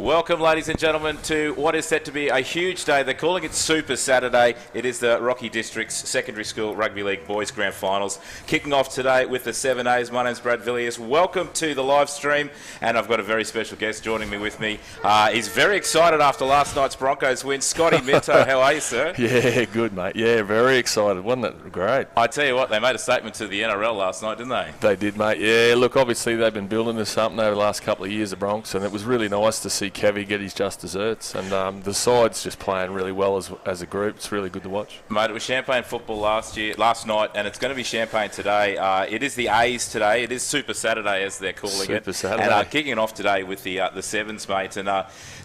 Welcome, ladies and gentlemen, to what is set to be a huge day. They're calling it Super Saturday. It is the Rocky District's Secondary School Rugby League Boys Grand Finals. Kicking off today with the 7As. My name's Brad Villiers. Welcome to the live stream. And I've got a very special guest joining me with me. He's very excited after last night's Broncos win. Scotty Minto, how are you, sir? Yeah, good, mate. Yeah, very excited. Wasn't it great? I tell you what, they made a statement to the NRL last night, didn't they? They did, mate. Yeah, look, obviously they've been building to something over the last couple of years, the Bronx, and it was really nice to see Kevy get his just desserts. And the side's just playing really well as a group. It's really good to watch. Mate, it was champagne football last night, and it's going to be champagne today. It is the A's today. It is Super Saturday, as they're calling it. Super Saturday. And kicking it off today with the Sevens, mate. And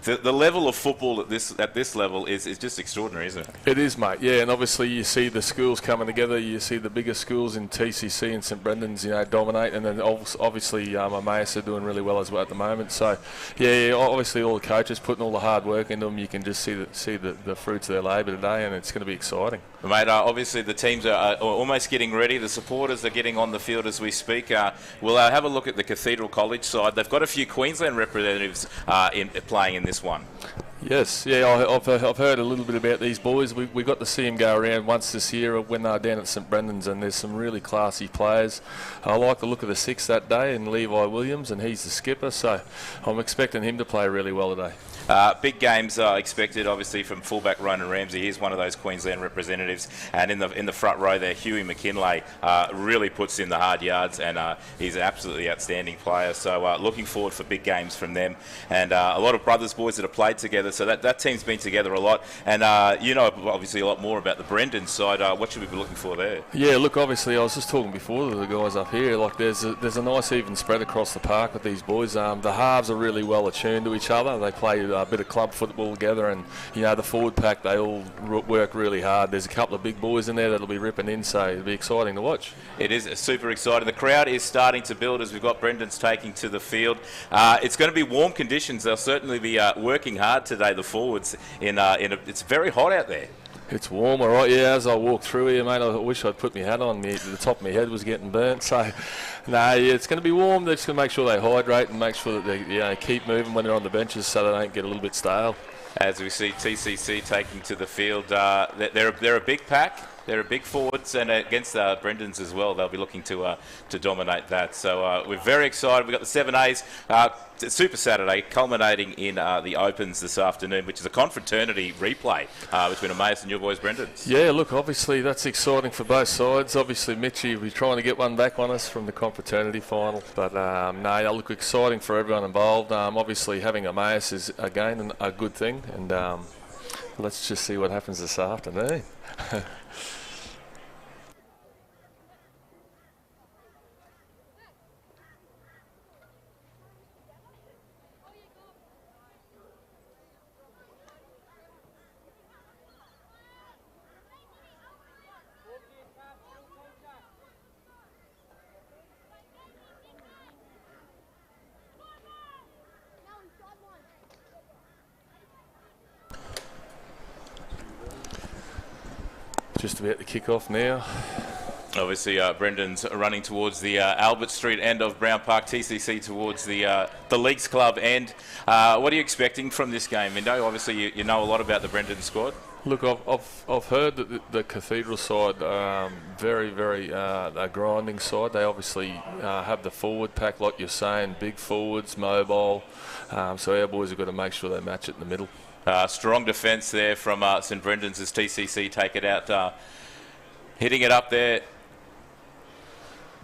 the level of football at this level is just extraordinary, isn't it? It is, mate. Yeah, and obviously you see the schools coming together. You see the bigger schools in TCC and St Brendan's, dominate, and then obviously Emmaus are doing really well as well at the moment. So, yeah, obviously all the coaches putting all the hard work into them. You can just see the fruits of their labour today, and it's going to be exciting. Mate, obviously the teams are almost getting ready. The supporters are getting on the field as we speak. We'll have a look at the Cathedral College side. They've got a few Queensland representatives playing in this one. Yes, yeah, I've heard a little bit about these boys. We got to see them go around once this year when they were down at St Brendan's, and there's some really classy players. I like the look of the six that day, and Levi Williams, and he's the skipper, so I'm expecting him to play really well today. Big games are expected, obviously, from fullback Ronan Ramsey. He's one of those Queensland representatives, and in the front row there, Huey McKinlay really puts in the hard yards, and he's an absolutely outstanding player. So looking forward for big games from them, and a lot of brothers boys that have played together. So that team's been together a lot, and obviously a lot more about the Brendan side. What should we be looking for there? Yeah, look, obviously I was just talking before to the guys up here. Like there's a nice even spread across the park with these boys. The halves are really well attuned to each other. They play a bit of club football together, and the forward pack, they all work really hard. There's a couple of big boys in there that'll be ripping in, so it'll be exciting to watch. It is super exciting. The crowd is starting to build as we've got Brendan's taking to the field. It's going to be warm conditions. They'll certainly be working hard today, the forwards. It's very hot out there. It's warm, all right. Yeah, as I walk through here, mate, I wish I'd put my hat on. The top of my head was getting burnt. So, it's going to be warm. They're just going to make sure they hydrate and make sure that they keep moving when they're on the benches so they don't get a little bit stale. As we see TCC taking to the field, they're a big pack. They're a big forwards, and against Brendan's as well, they'll be looking to dominate that. So we're very excited. We've got the 7As. Super Saturday, culminating in the Opens this afternoon, which is a confraternity replay between Emmaus and your boys Brendan's. Yeah, look, obviously that's exciting for both sides. Obviously, Mitchie will be trying to get one back on us from the confraternity final. But, look, exciting for everyone involved. Obviously, having Emmaus is, again, a good thing. And let's just see what happens this afternoon. Just about to kick off now. Obviously, Brendan's running towards the Albert Street end of Brown Park, TCC towards the Leagues Club end. What are you expecting from this game, Mindo? Obviously, you know a lot about the Brendan squad. Look, I've heard that the Cathedral side very, very a grinding side. They obviously have the forward pack, like you're saying, big forwards, mobile. So our boys have got to make sure they match it in the middle. Strong defence there from St Brendan's as TCC take it out, hitting it up there.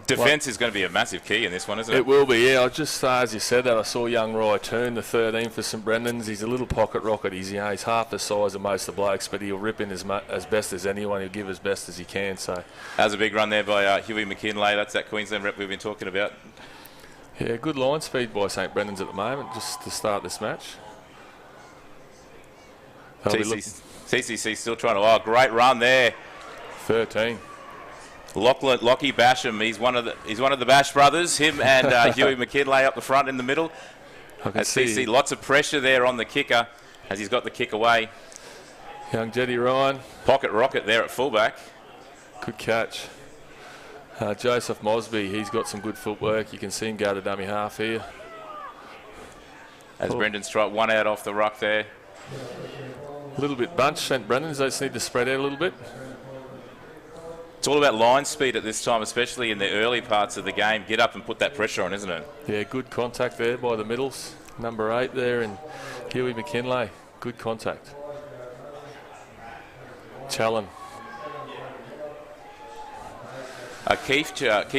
Defence is going to be a massive key in this one, isn't it? It will be, yeah. I just, as you said that, I saw young Rye Toon, the 13 for St Brendan's. He's a little pocket rocket. He's half the size of most of the blokes, but he'll rip in as best as anyone. He'll give as best as he can. So that was a big run there by Huey McKinlay. That's that Queensland rep we've been talking about. Yeah, good line speed by St Brendan's at the moment, just to start this match. TCC still trying to... great run there. 13. Lockie Basham, he's one of the Bash brothers. Him and Huey McKinlay up the front in the middle. I see lots of pressure there on the kicker as he's got the kick away. Young Jetty Ryan. Pocket rocket there at fullback. Good catch. Joseph Mosby, he's got some good footwork. You can see him go to dummy half here. As Brendan struck one out off the ruck there. A little bit bunched, St Brendan's. They just need to spread out a little bit. It's all about line speed at this time, especially in the early parts of the game. Get up and put that pressure on, isn't it? Yeah, good contact there by the middles. Number 8 there, and Huey McKinlay. Good contact. Challen. A key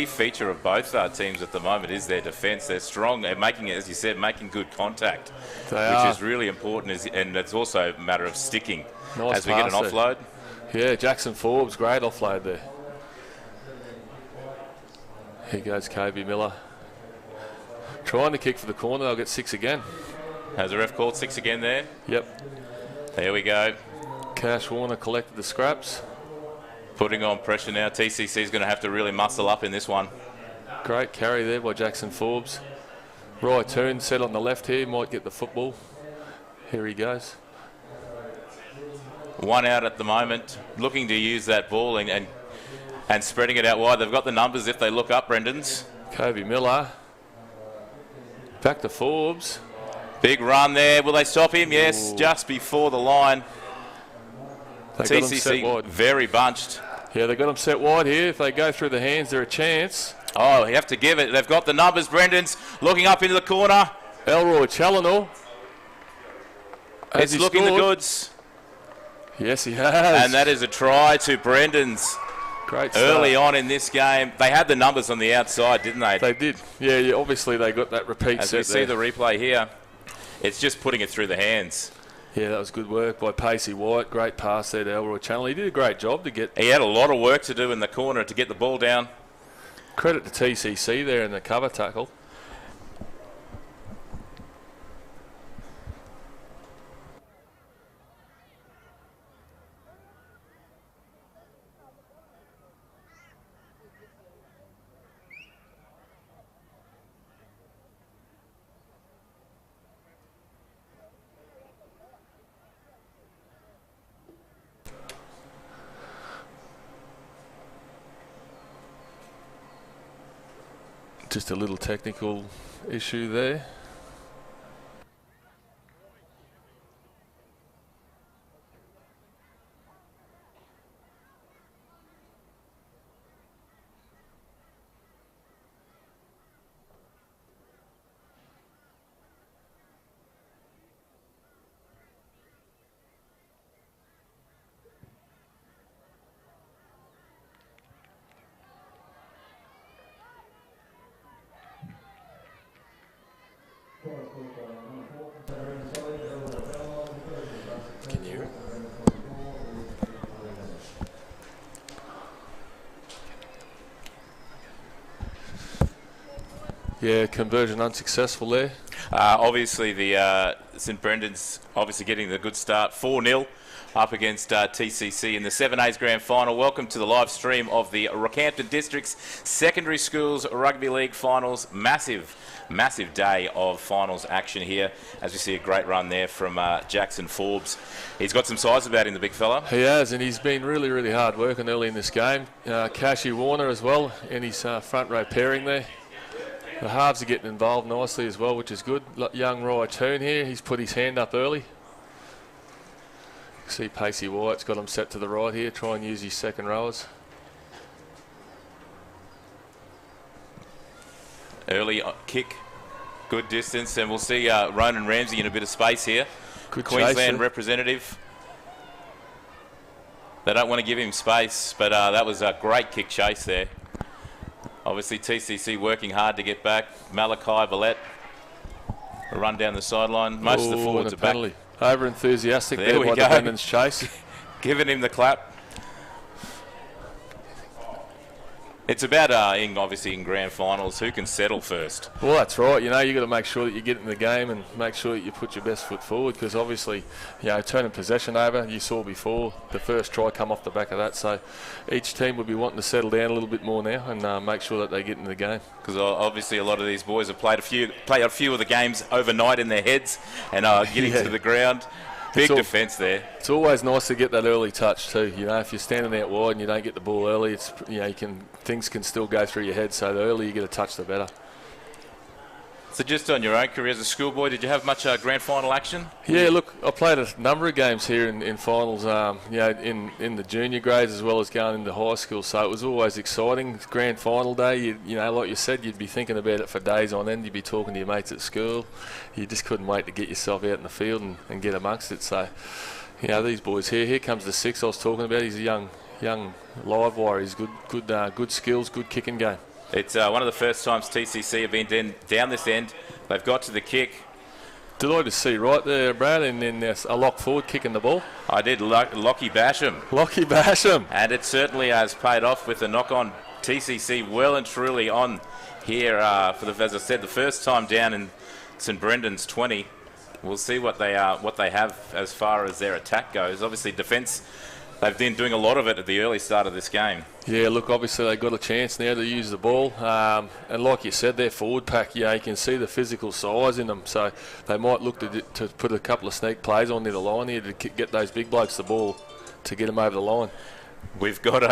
feature of both teams at the moment is their defence. They're strong. They're making, as you said, making good contact, which is really important. And it's also a matter of sticking as we get an offload. Yeah, Jackson Forbes, great offload there. Here goes Kobe Miller. Trying to kick for the corner. They'll get 6 again. Has the ref called 6 again there? Yep. There we go. Cash Warner collected the scraps. Putting on pressure now. TCC is going to have to really muscle up in this one. Great carry there by Jackson Forbes. Right turn set on the left here. Might get the football. Here he goes. One out at the moment. Looking to use that ball and spreading it out wide. They've got the numbers if they look up, Brendan's. Kobe Miller. Back to Forbes. Big run there. Will they stop him? Yes, just before the line. TCC very bunched. Yeah, they've got them set wide here. If they go through the hands, they're a chance. Oh, you have to give it. They've got the numbers. Brendan's looking up into the corner. Elroy Challenor. It's looking the goods. Yes, he has. And that is a try to Brendan's. Great start. Early on in this game. They had the numbers on the outside, didn't they? They did. Yeah, obviously they got that repeat As set we see the replay here, it's just putting it through the hands. Yeah, that was good work by Pacey White. Great pass there to Elroy Channel. He did a great job to get... He had a lot of work to do in the corner to get the ball down. Credit to TCC there in the cover tackle. Just a little technical issue there. Can you hear it? Yeah, conversion unsuccessful there. Obviously, the St Brendan's obviously getting the good start. 4-0 up against TCC in the 7A's Grand Final. Welcome to the live stream of the Rockhampton District's Secondary Schools Rugby League Finals. Massive day of finals action here as we see a great run there from Jackson Forbes. He's got some size about him, the big fella. He has, and he's been really hard working early in this game. Cashy Warner as well in his front row pairing there. The halves are getting involved nicely as well, which is good. Young Rye Toon here, he's put his hand up early. See Pacey White's got him set to the right here, try and use his second rowers. Early kick, good distance, and we'll see Ronan Ramsey in a bit of space here. Good Queensland representative. They don't want to give him space, but that was a great kick chase there. Obviously TCC working hard to get back. Malachi Villette, a run down the sideline. Most of the forwards are back. Over enthusiastic there by the Brendan's chase. Giving him the clap. It's about, obviously in grand finals, who can settle first. Well, that's right. You know, you've got to make sure that you get in the game and make sure that you put your best foot forward, because obviously, you know, turning possession over, you saw before, the first try come off the back of that. So each team would be wanting to settle down a little bit more now and make sure that they get in the game. Because obviously a lot of these boys have played a few of the games overnight in their heads and getting to the ground. Big defence there. It's always nice to get that early touch too. You know, if you're standing out wide and you don't get the ball early, it's, you know, things can still go through your head. So the earlier you get a touch, the better. So just on your own career as a schoolboy, did you have much grand final action? Yeah, look, I played a number of games here in finals, in the junior grades as well as going into high school. So it was always exciting. Grand final day, you know, like you said, you'd be thinking about it for days on end. You'd be talking to your mates at school. You just couldn't wait to get yourself out in the field and get amongst it. So, you know, these boys here comes the 6 I was talking about. He's a young live wire. He's good skills, good kicking game. It's one of the first times TCC have been down this end. They've got to the kick. Delighted to see right there, Brad, and then there's a lock forward kicking the ball. I did Lockie Basham. Lockie Basham. And it certainly has paid off with the knock-on. TCC well and truly on here for the, as I said, the first time down in St Brendan's 20. We'll see what they have as far as their attack goes. Obviously, defence. They've been doing a lot of it at the early start of this game. Yeah, look, obviously they got a chance now to use the ball. And like you said, their forward pack, you can see the physical size in them. So they might look to put a couple of sneak plays on near the line here to get those big blokes the ball to get them over the line. We've got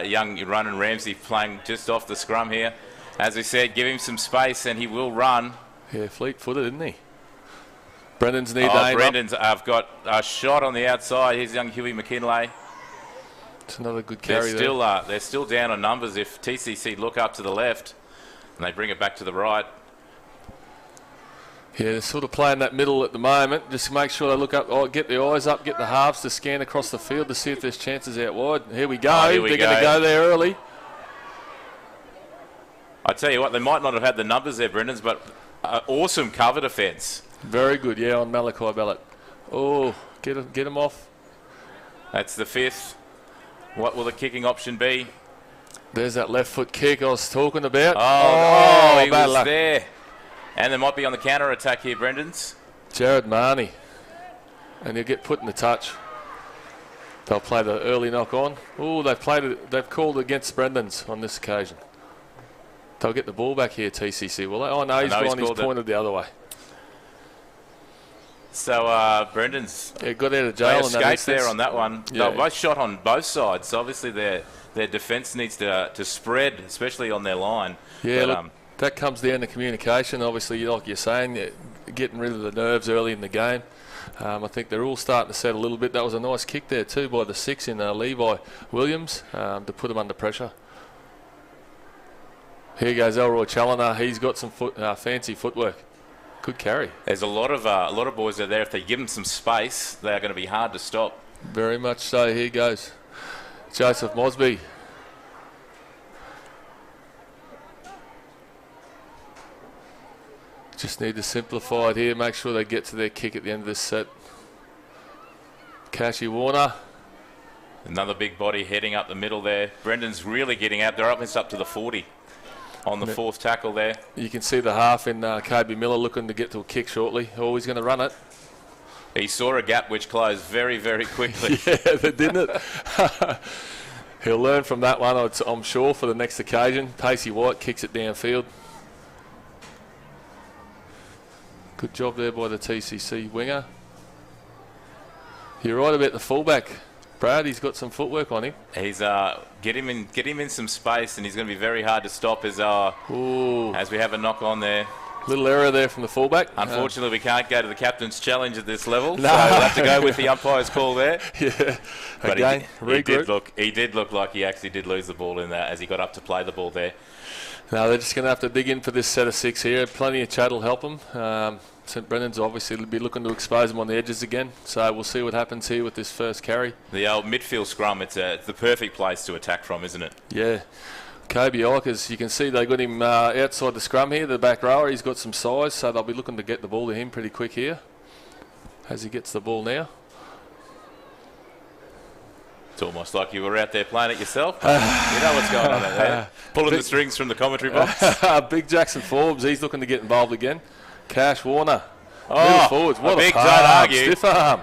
young Ronan Ramsey playing just off the scrum here. As we said, give him some space and he will run. Yeah, fleet-footed, isn't he? Brendan's near I've got a shot on the outside. Here's young Huey McKinlay. It's another good carry they're still down on numbers if TCC look up to the left and they bring it back to the right. Yeah, they're sort of playing that middle at the moment. Just make sure they look up, get the eyes up, get the halves to scan across the field to see if there's chances out wide. Here we go. They're going to go there early. I tell you what, they might not have had the numbers there, Brendan's, but awesome cover defence. Very good, yeah, on Malachi Ballot. Oh, get him off. That's the 5th. What will the kicking option be? There's that left foot kick I was talking about. He was there. And they might be on the counter attack here, Brendan's. Jared Marnie. And he'll get put in the touch. They'll play the early knock on. Oh, they've called against Brendan's on this occasion. They'll get the ball back here, TCC, will they? Oh no, he's pointed the other way. So Brendan's got out of jail. They escaped there on that one. Yeah. They both shot on both sides. So obviously their defence needs to spread, especially on their line. Yeah, but, that comes down to communication. Obviously, like you're saying, getting rid of the nerves early in the game. I think they're all starting to set a little bit. That was a nice kick there too by the 6 in Levi Williams to put him under pressure. Here goes Elroy Challoner. He's got some fancy footwork. Good carry. There's a lot of boys out there. If they give them some space, they are going to be hard to stop. Very much so. Here goes Joseph Mosby. Just need to simplify it here. Make sure they get to their kick at the end of this set. Cashy Warner. Another big body heading up the middle there. Brendan's really getting out. They're up to the 40. On the 4th tackle there. You can see the half in Kobe Miller looking to get to a kick shortly. Always going to run it. He saw a gap which closed very, very quickly. Yeah, didn't it? He'll learn from that one, I'm sure, for the next occasion. Pacey White kicks it downfield. Good job there by the TCC winger. You're right about the fullback. Brad, he's got some footwork on him. He's get him in some space, and he's going to be very hard to stop as we have a knock on there. Little error there from the fullback. Unfortunately, we can't go to the captain's challenge at this level, so we'll have to go with the umpire's call there. Yeah, but he did look like he actually did lose the ball in that as he got up to play the ball there. No, they're just going to have to dig in for this set of 6 here. Plenty of chat will help them. St Brennan's obviously will be looking to expose them on the edges again, so we'll see what happens here with this first carry. The old midfield scrum, it's the perfect place to attack from, isn't it? Yeah. Kobe Ikers, you can see they got him outside the scrum here, the back rower. He's got some size, so they'll be looking to get the ball to him pretty quick here as he gets the ball now. It's almost like you were out there playing it yourself. You know what's going on out there. Pulling the strings from the commentary box. Big Jackson Forbes, he's looking to get involved again. Cash Warner. Move forwards. What a big palm, don't argue. Stiff arm.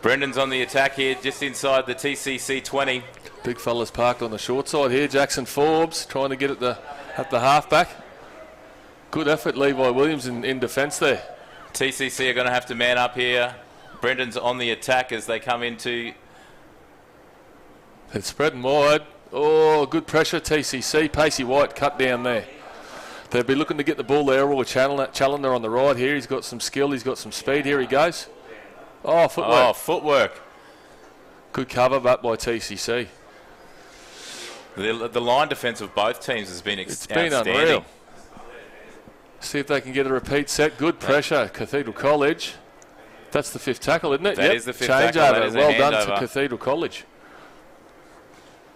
Brendan's on the attack here, just inside the TCC 20. Big fella's parked on the short side here. Jackson Forbes trying to get at the halfback. Good effort, Levi Williams in defence there. TCC are going to have to man up here. Brendan's on the attack as they come into. It's spreading wide. Oh, good pressure, TCC. Pacey White cut down there. They'll be looking to get the ball there, or Challenger on the right here. He's got some skill, he's got some speed. Here he goes. Oh, footwork. Oh, footwork. Good cover back by TCC. The line defence of both teams has been outstanding. Unreal. See if they can get a repeat set. Good pressure, Cathedral College. That's the 5th tackle, isn't it? That is the 5th tackle. Changeover. That is well done handover to Cathedral College.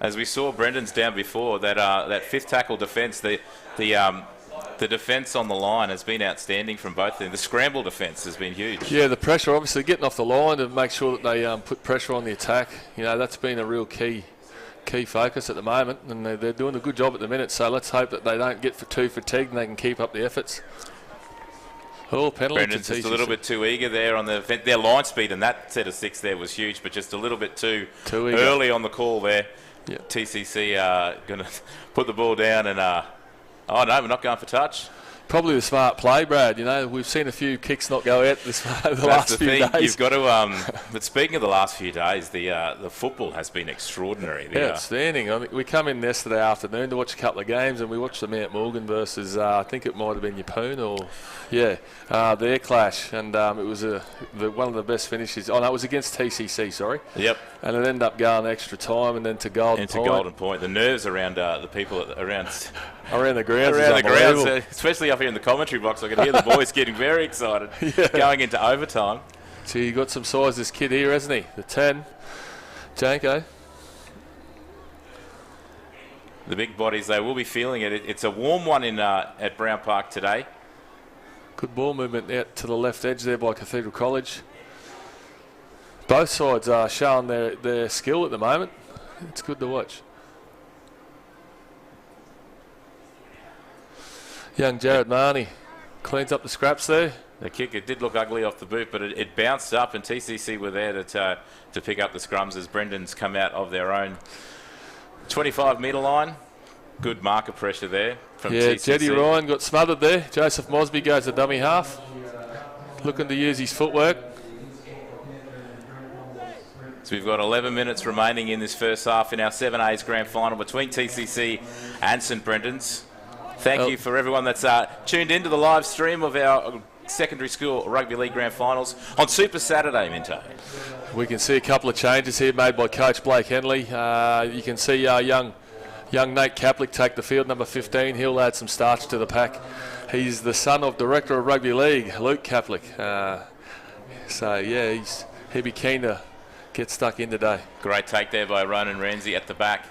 As we saw Brendan's down before, that 5th tackle defence, the defence on the line has been outstanding from both of them. The scramble defence has been huge. Yeah, the pressure, obviously, getting off the line to make sure that they put pressure on the attack. You know, that's been a real key focus at the moment, and they're doing a good job at the minute, so let's hope that they don't get too fatigued and they can keep up the efforts. Oh, penalty. Brendan's just a little bit too eager there on their line speed, and that set of 6 there was huge, but just a little bit too early on the call there. Yep. TCC going to put the ball down and, oh no, we're not going for touch. Probably the smart play, Brad. You know, we've seen a few kicks not go out the last few days. You've got to. But speaking of the last few days, the football has been extraordinary. Outstanding. I mean, we come in yesterday afternoon to watch a couple of games, and we watched the Mount Morgan versus I think it might have been Yeppoon their clash, and it was one of the best finishes. Oh no, it was against TCC. Sorry. Yep. And it ended up going extra time, and then to Golden Point. The nerves around the people around the grounds. Especially up here in the commentary box, I could hear the boys getting very excited going into overtime. So you got some size, this kid here, hasn't he? The 10, Janko. The big bodies, they will be feeling it. It's a warm one at Brown Park today. Good ball movement out to the left edge there by Cathedral College. Both sides are showing their skill at the moment. It's good to watch. Young Jared Marnie cleans up the scraps there. The kick, it did look ugly off the boot, but it bounced up, and TCC were there to pick up the scrums as Brendan's come out of their own 25-metre line. Good marker pressure there from TCC. Jetty Ryan got smothered there. Joseph Mosby goes to dummy half, looking to use his footwork. So we've got 11 minutes remaining in this first half in our 7A's grand final between TCC and St Brendan's. Thank you for everyone that's tuned into the live stream of our secondary school rugby league grand finals on Super Saturday, Minto. We can see a couple of changes here made by Coach Blake Henley. You can see young Nate Kaplik take the field, number 15. He'll add some starch to the pack. He's the son of Director of Rugby League, Luke Kaplik. He'll be keen to get stuck in today. Great take there by Ronan Ramsey at the back.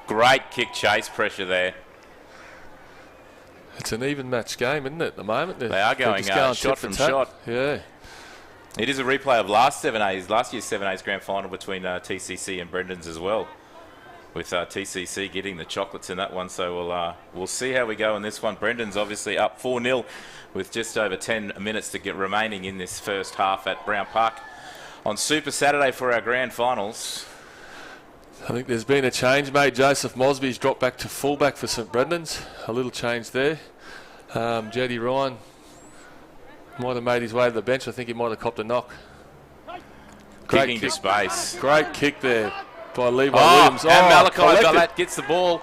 Great kick chase pressure there. It's an even match game, isn't it, at the moment? They are going shot from shot. Yeah. It is a replay of last year's 7A's grand final between TCC and Brendan's as well, with TCC getting the chocolates in that one. So we'll see how we go in this one. Brendan's obviously up 4-0 with just over 10 minutes to get remaining in this first half at Brown Park on Super Saturday for our grand finals. I think there's been a change made. Joseph Mosby's dropped back to fullback for St Brendan's. A little change there. Jetty Ryan might have made his way to the bench. I think he might have copped a knock. Kicking to space. Great kick there by Levi Williams. And Malachi Ballat gets the ball.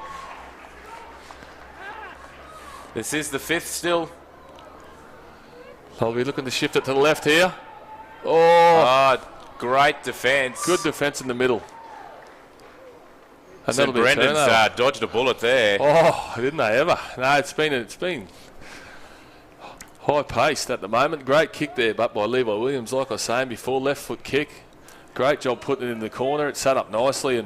This is the 5th still. I'll be looking to shift it to the left here. Great defence. Good defence in the middle. And St Brendan's dodged a bullet there. Oh, didn't they ever? No, it's been high paced at the moment. Great kick there, but by Levi Williams, like I was saying before, left foot kick. Great job putting it in the corner. It sat up nicely,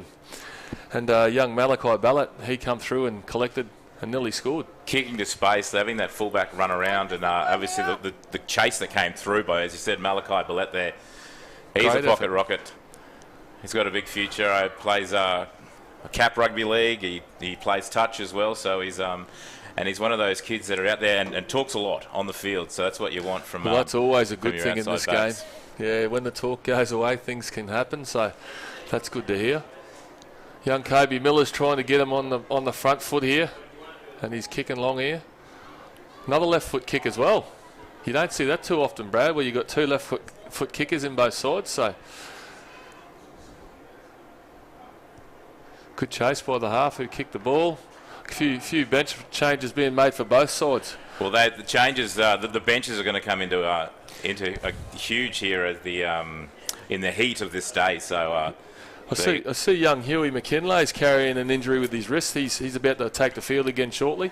and young Malachi Ballat, he come through and collected and nearly scored. Kicking to space, having that fullback run around, and obviously the chase that came through by, as you said, Malachi Ballat there. He's a pocket rocket. He's got a big future. Plays a cap rugby league. He plays touch as well, so he's one of those kids that are out there and talks a lot on the field. So that's what you want from. Well, that's always a good thing in this backs. game. Yeah, when the talk goes away, things can happen. So that's good to hear. Young Kobe Miller's trying to get him on the front foot here, and he's kicking long here. Another left foot kick as well. You don't see that too often, Brad, where you got two left foot kickers in both sides. So. Good chase by the half who kicked the ball. Few bench changes being made for both sides. Well, the changes, the benches are going to come into a huge here at the in the heat of this day. So I see young Huey McKinlay's carrying an injury with his wrist. He's about to take the field again shortly.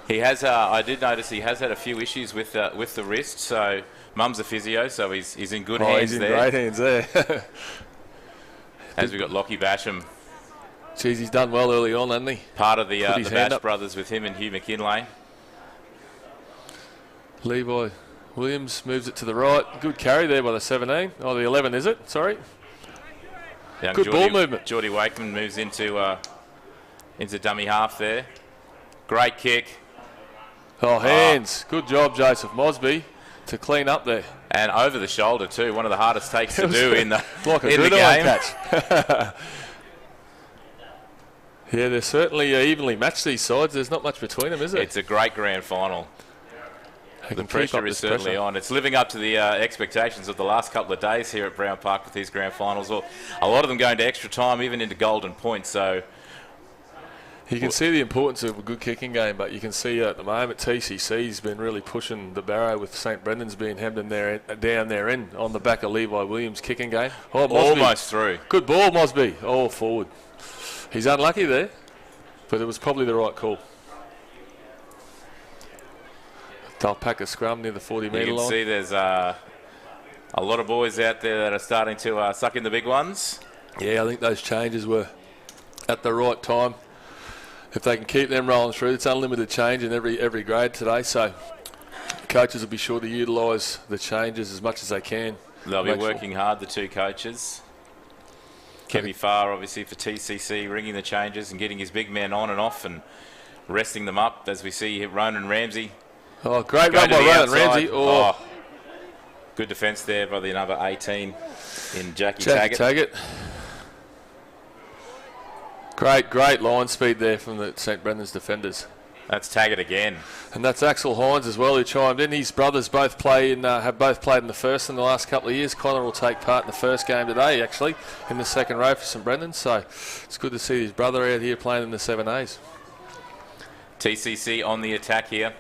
He has. I did notice he has had a few issues with the wrist. So Mum's a physio, so he's in good hands there. He's in great hands there. As we got Lockie Basham. Jeez, he's done well early on, hasn't he? Part of the Bash brothers with him and Hugh McKinlay. Levi Williams moves it to the right. Good carry there by the 17. Oh, the 11, is it? Sorry. Good ball movement. Geordie Wakeman moves into dummy half there. Great kick. Oh, hands. Good job, Joseph Mosby, to clean up there. And over the shoulder too. One of the hardest takes to do in the like a in good the game. Catch. Yeah, they're certainly evenly matched, these sides. There's not much between them, is there? It's a great grand final. The pressure is certainly on. It's living up to the expectations of the last couple of days here at Brown Park with these grand finals. Well, a lot of them going to extra time, even into golden points. So you can see the importance of a good kicking game, but you can see at the moment TCC's been really pushing the barrow with St Brendan's being hemmed in down their end on the back of Levi Williams' kicking game. Oh, Mosby. Almost through. Good ball, Mosby. Oh, forward. He's unlucky there, but it was probably the right call. They'll pack a scrum near the 40-metre line. You can see there's a lot of boys out there that are starting to suck in the big ones. Yeah, I think those changes were at the right time. If they can keep them rolling through, it's unlimited change in every grade today, so coaches will be sure to utilise the changes as much as they can. They'll be working hard, the two coaches. Kevy Farr, obviously, for TCC, ringing the changes and getting his big men on and off and resting them up, as we see Ronan Ramsey. Oh, great run by Ronan Ramsey. Oh, good defence there by the number 18 in Jackie Taggart. Great line speed there from the St Brendan's defenders. That's Taggart again. And that's Axel Hines as well, who chimed in. His brothers have both played in the first in the last couple of years. Connor will take part in the first game today, actually, in the second row for St Brendan's. So it's good to see his brother out here playing in the 7As. TCC on the attack here.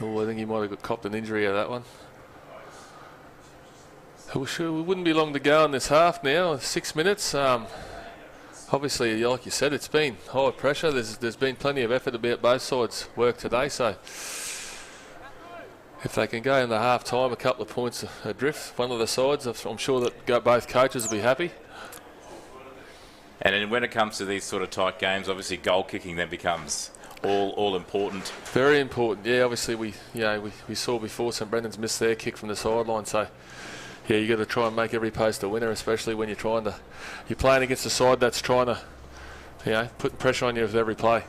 Oh, I think he might have copped an injury out of that one. Well, sure, we wouldn't be long to go in this half now. 6 minutes. Obviously, like you said, it's been high pressure. There's been plenty of effort about both sides' work today. So if they can go in the half time a couple of points adrift, one of the sides, I'm sure that both coaches will be happy. And then when it comes to these sort of tight games, obviously goal kicking then becomes all important. Very important. Yeah, obviously we saw before St Brendan's missed their kick from the sideline. So yeah, you got to try and make every post a winner, especially when you're playing against a side that's trying to, put pressure on you with every play.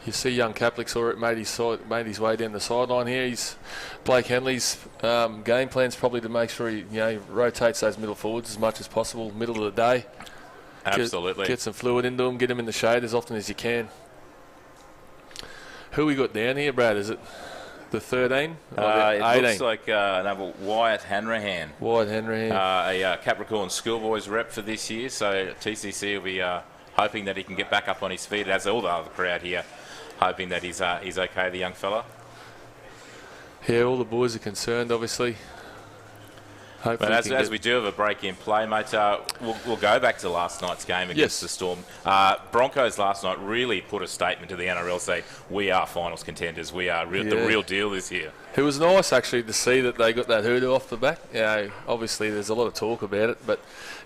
You see young Caplik's already made his way down the sideline here. Blake Henley's game plan's probably to make sure he rotates those middle forwards as much as possible, middle of the day. Absolutely. Get some fluid into them, get them in the shade as often as you can. Who we got down here, Brad? Is it the 13? It looks like number Wyatt Hanrahan. A Capricorn Schoolboys rep for this year, so TCC will be hoping that he can get back up on his feet, as all the other crowd here, hoping that he's okay, the young fella. Yeah, all the boys are concerned, obviously. But as we do have a break in play, mate, we'll go back to last night's game against the Storm. Broncos last night really put a statement to the NRL saying, we are finals contenders. We are the real deal this year. It was nice, actually, to see that they got that hoodoo off the back. Obviously, there's a lot of talk about it, but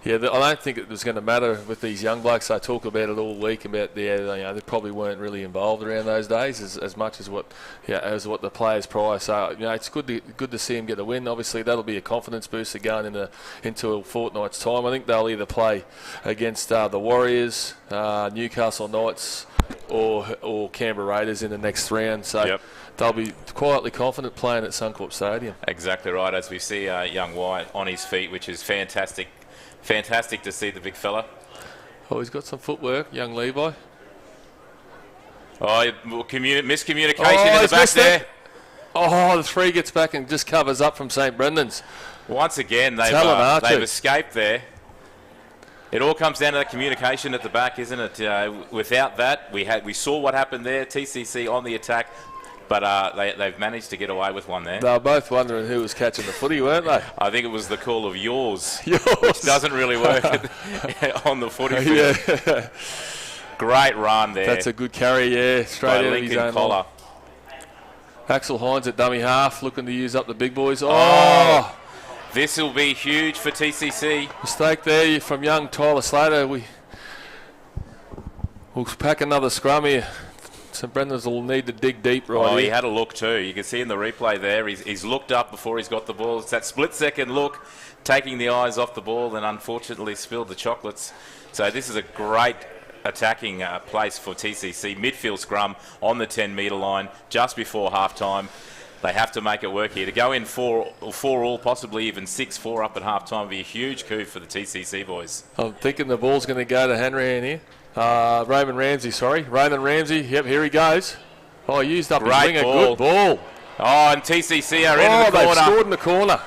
I don't think it was going to matter with these young blokes. They talk about it all week about they probably weren't really involved around those days as much as what the players prior. So it's good to see them get a win. Obviously, that'll be a confidence booster going into a fortnight's time. I think they'll either play against the Warriors, Newcastle Knights, or Canberra Raiders in the next round. So they'll be quietly confident playing at Suncorp Stadium. Exactly right. As we see young White on his feet, which is fantastic. Fantastic to see the big fella. Oh, he's got some footwork, young Levi. Oh, miscommunication in the back there. Oh, the 3 gets back and just covers up from St Brendan's. Once again, they've escaped there. It all comes down to that communication at the back, isn't it? Without that, we saw what happened there. TCC on the attack, but they've managed to get away with one there. They were both wondering who was catching the footy, weren't they? I think it was the call of yours. Which doesn't really work on the footy field. Yeah. Great run there. That's a good carry, yeah. Straight by out of Lincoln his own Collar. line. Axel Hines at dummy half, looking to use up the big boys. Oh! This will be huge for TCC. Mistake there from young Tyler Slater. We'll pack another scrum here. St Brendan's will need to dig deep right here. He had a look too. You can see in the replay there, he's looked up before he's got the ball. It's that split-second look, taking the eyes off the ball, and unfortunately spilled the chocolates. So this is a great attacking place for TCC. Midfield scrum on the 10-metre line just before half-time. They have to make it work here. To go in 4 all, possibly even 6-4 up at half-time would be a huge coup for the TCC boys. I'm thinking the ball's going to go to Hanrahan here. Raymond Ramsey, yep, here he goes. Oh, he used up his winger. Good ball. Oh, and TCC are in the corner. They've scored in the corner.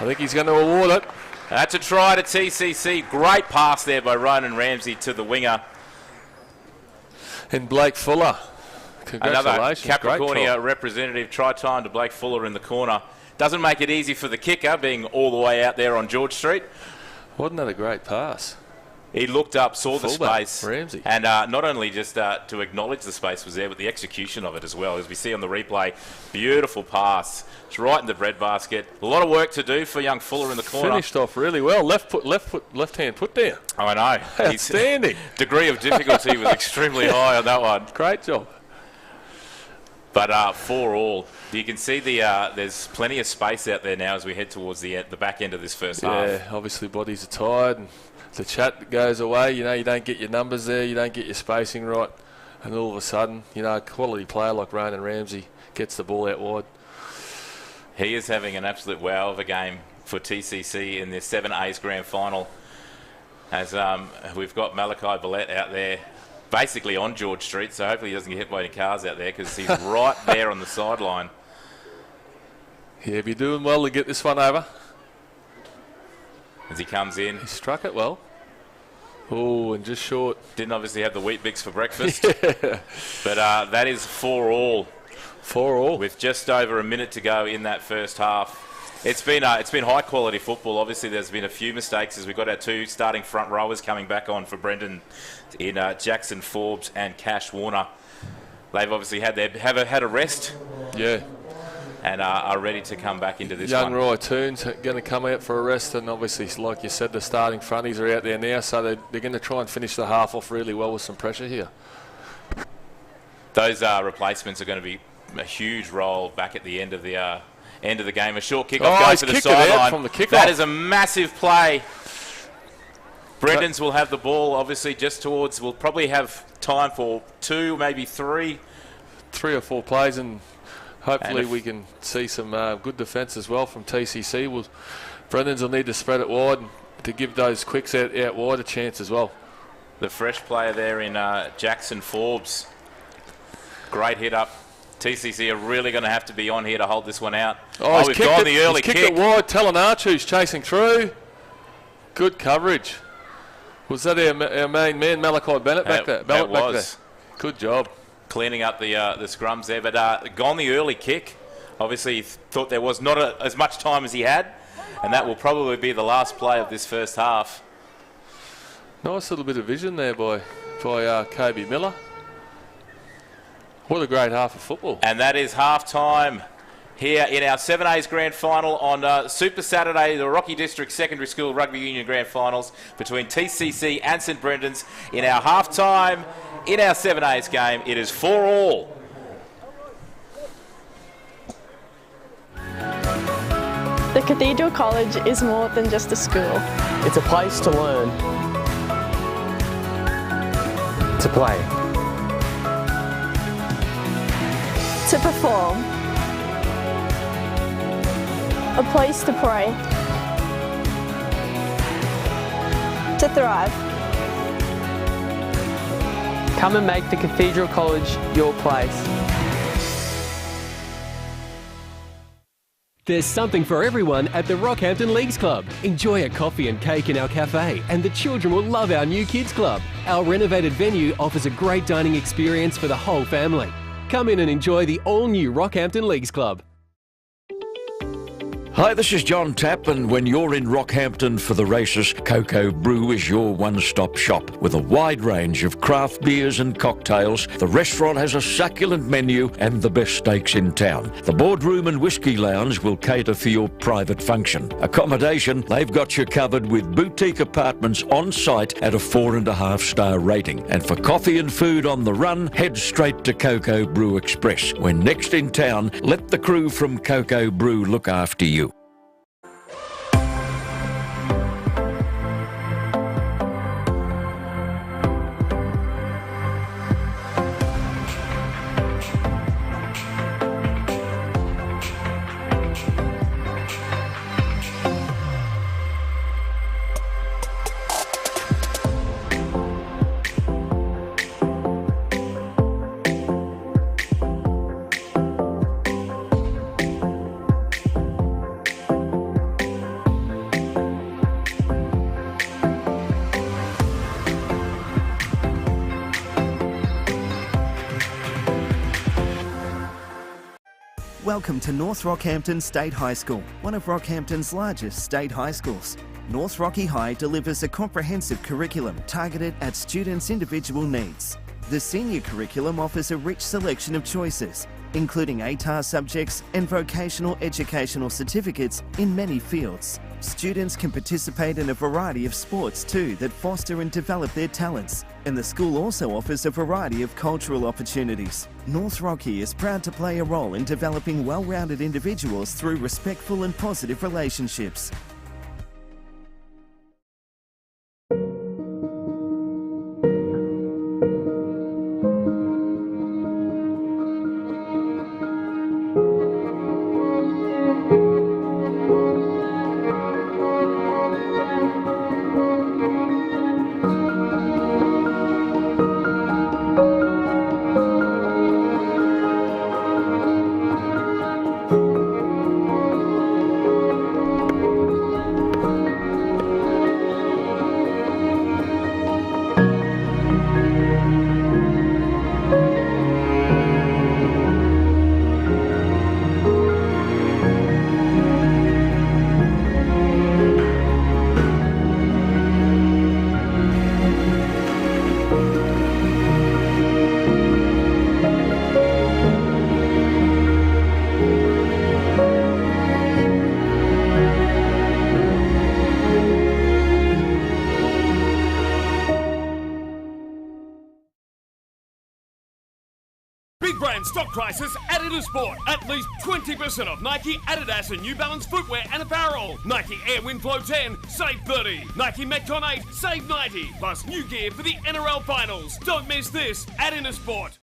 I think he's going to award it. That's a try to TCC. Great pass there by Ronan Ramsey to the winger. And Blake Fuller. Congratulations. Another Capricornia representative. Try time to Blake Fuller in the corner. Doesn't make it easy for the kicker, being all the way out there on George Street. Wasn't that a great pass? He looked up, saw the space, Ramsey. And not only just to acknowledge the space was there, but the execution of it as well. As we see on the replay, beautiful pass. It's right in the breadbasket. A lot of work to do for young Fuller in the corner. Finished off really well. Left hand put down. Oh, I know. Outstanding. Degree of difficulty was extremely high on that one. Great job. But 4 all. You can see there's plenty of space out there now as we head towards the back end of this first half. Yeah, obviously bodies are tired and the chat goes away. You don't get your numbers there, you don't get your spacing right, and all of a sudden, a quality player like Ronan Ramsey gets the ball out wide. He is having an absolute wow of a game for TCC in this 7A's grand final. As we've got Malachi Billette out there, basically on George Street, so hopefully he doesn't get hit by any cars out there because he's right there on the sideline. Yeah, be doing well to get this one over. As he comes in. He struck it well. Oh, and just short. Didn't obviously have the Wheat Bix for breakfast. Yeah. But that is 4 all. 4 all. With just over a minute to go in that first half. It's been high quality football. Obviously there's been a few mistakes as we've got our 2 starting front rowers coming back on for Brendan in Jackson Forbes and Cash Warner. They've obviously had a rest. Yeah. And are ready to come back into this Young one. Roy Toon's going to come out for a rest, and obviously, like you said, the starting fronties are out there now, so they're going to try and finish the half off really well with some pressure here. Those replacements are going to be a huge role back at the end of the game. A short kickoff goes to the sideline. From the kickoff. That is a massive play. Brendan's will have the ball, obviously, just towards. We'll probably have time for 2, maybe 3. 3 or 4 plays, and hopefully we can see some good defence as well from TCC. Brendan's will need to spread it wide to give those quicks out wide a chance as well. The fresh player there in Jackson Forbes. Great hit up. TCC are really going to have to be on here to hold this one out. Oh, we've gone the early kick. Kicked it wide. Talanarchu's chasing through. Good coverage. Was that our main man, Malachi Bennett, back there? That was. Good job. Cleaning up the scrums there, but gone the early kick. Obviously, he thought there was not as much time as he had, and that will probably be the last play of this first half. Nice little bit of vision there by Kobe Miller. What a great half of football. And that is half-time here in our 7A's Grand Final on Super Saturday, the Rocky District Secondary School Rugby Union Grand Finals between TCC and St Brendan's. In our half-time, in our 7A's game, it is 4 all. The Cathedral College is more than just a school. It's a place to learn, to play, To perform. A place to pray. To thrive. Come and make the Cathedral College your place. There's something for everyone at the Rockhampton Leagues Club. Enjoy a coffee and cake in our cafe, and the children will love our new kids club. Our renovated venue offers a great dining experience for the whole family. Come in and enjoy the all-new Rockhampton Leagues Club. Hi, this is John Tapp, and when you're in Rockhampton for the races, Cocoa Brew is your one-stop shop. With a wide range of craft beers and cocktails, the restaurant has a succulent menu and the best steaks in town. The boardroom and whiskey lounge will cater for your private function. Accommodation, they've got you covered with boutique apartments on site at a 4.5-star rating. And for coffee and food on the run, head straight to Cocoa Brew Express. When next in town, let the crew from Cocoa Brew look after you. Welcome to North Rockhampton State High School, one of Rockhampton's largest state high schools. North Rocky High delivers a comprehensive curriculum targeted at students' individual needs. The senior curriculum offers a rich selection of choices, including ATAR subjects and vocational educational certificates in many fields. Students can participate in a variety of sports too that foster and develop their talents, and the school also offers a variety of cultural opportunities. North Rocky is proud to play a role in developing well-rounded individuals through respectful and positive relationships. Big brand stock prices at Intersport. At least 20% off Nike, Adidas and New Balance footwear and apparel. Nike Air Windflow 10, save 30. Nike Metcon 8, save 90. Plus new gear for the NRL Finals. Don't miss this at Intersport.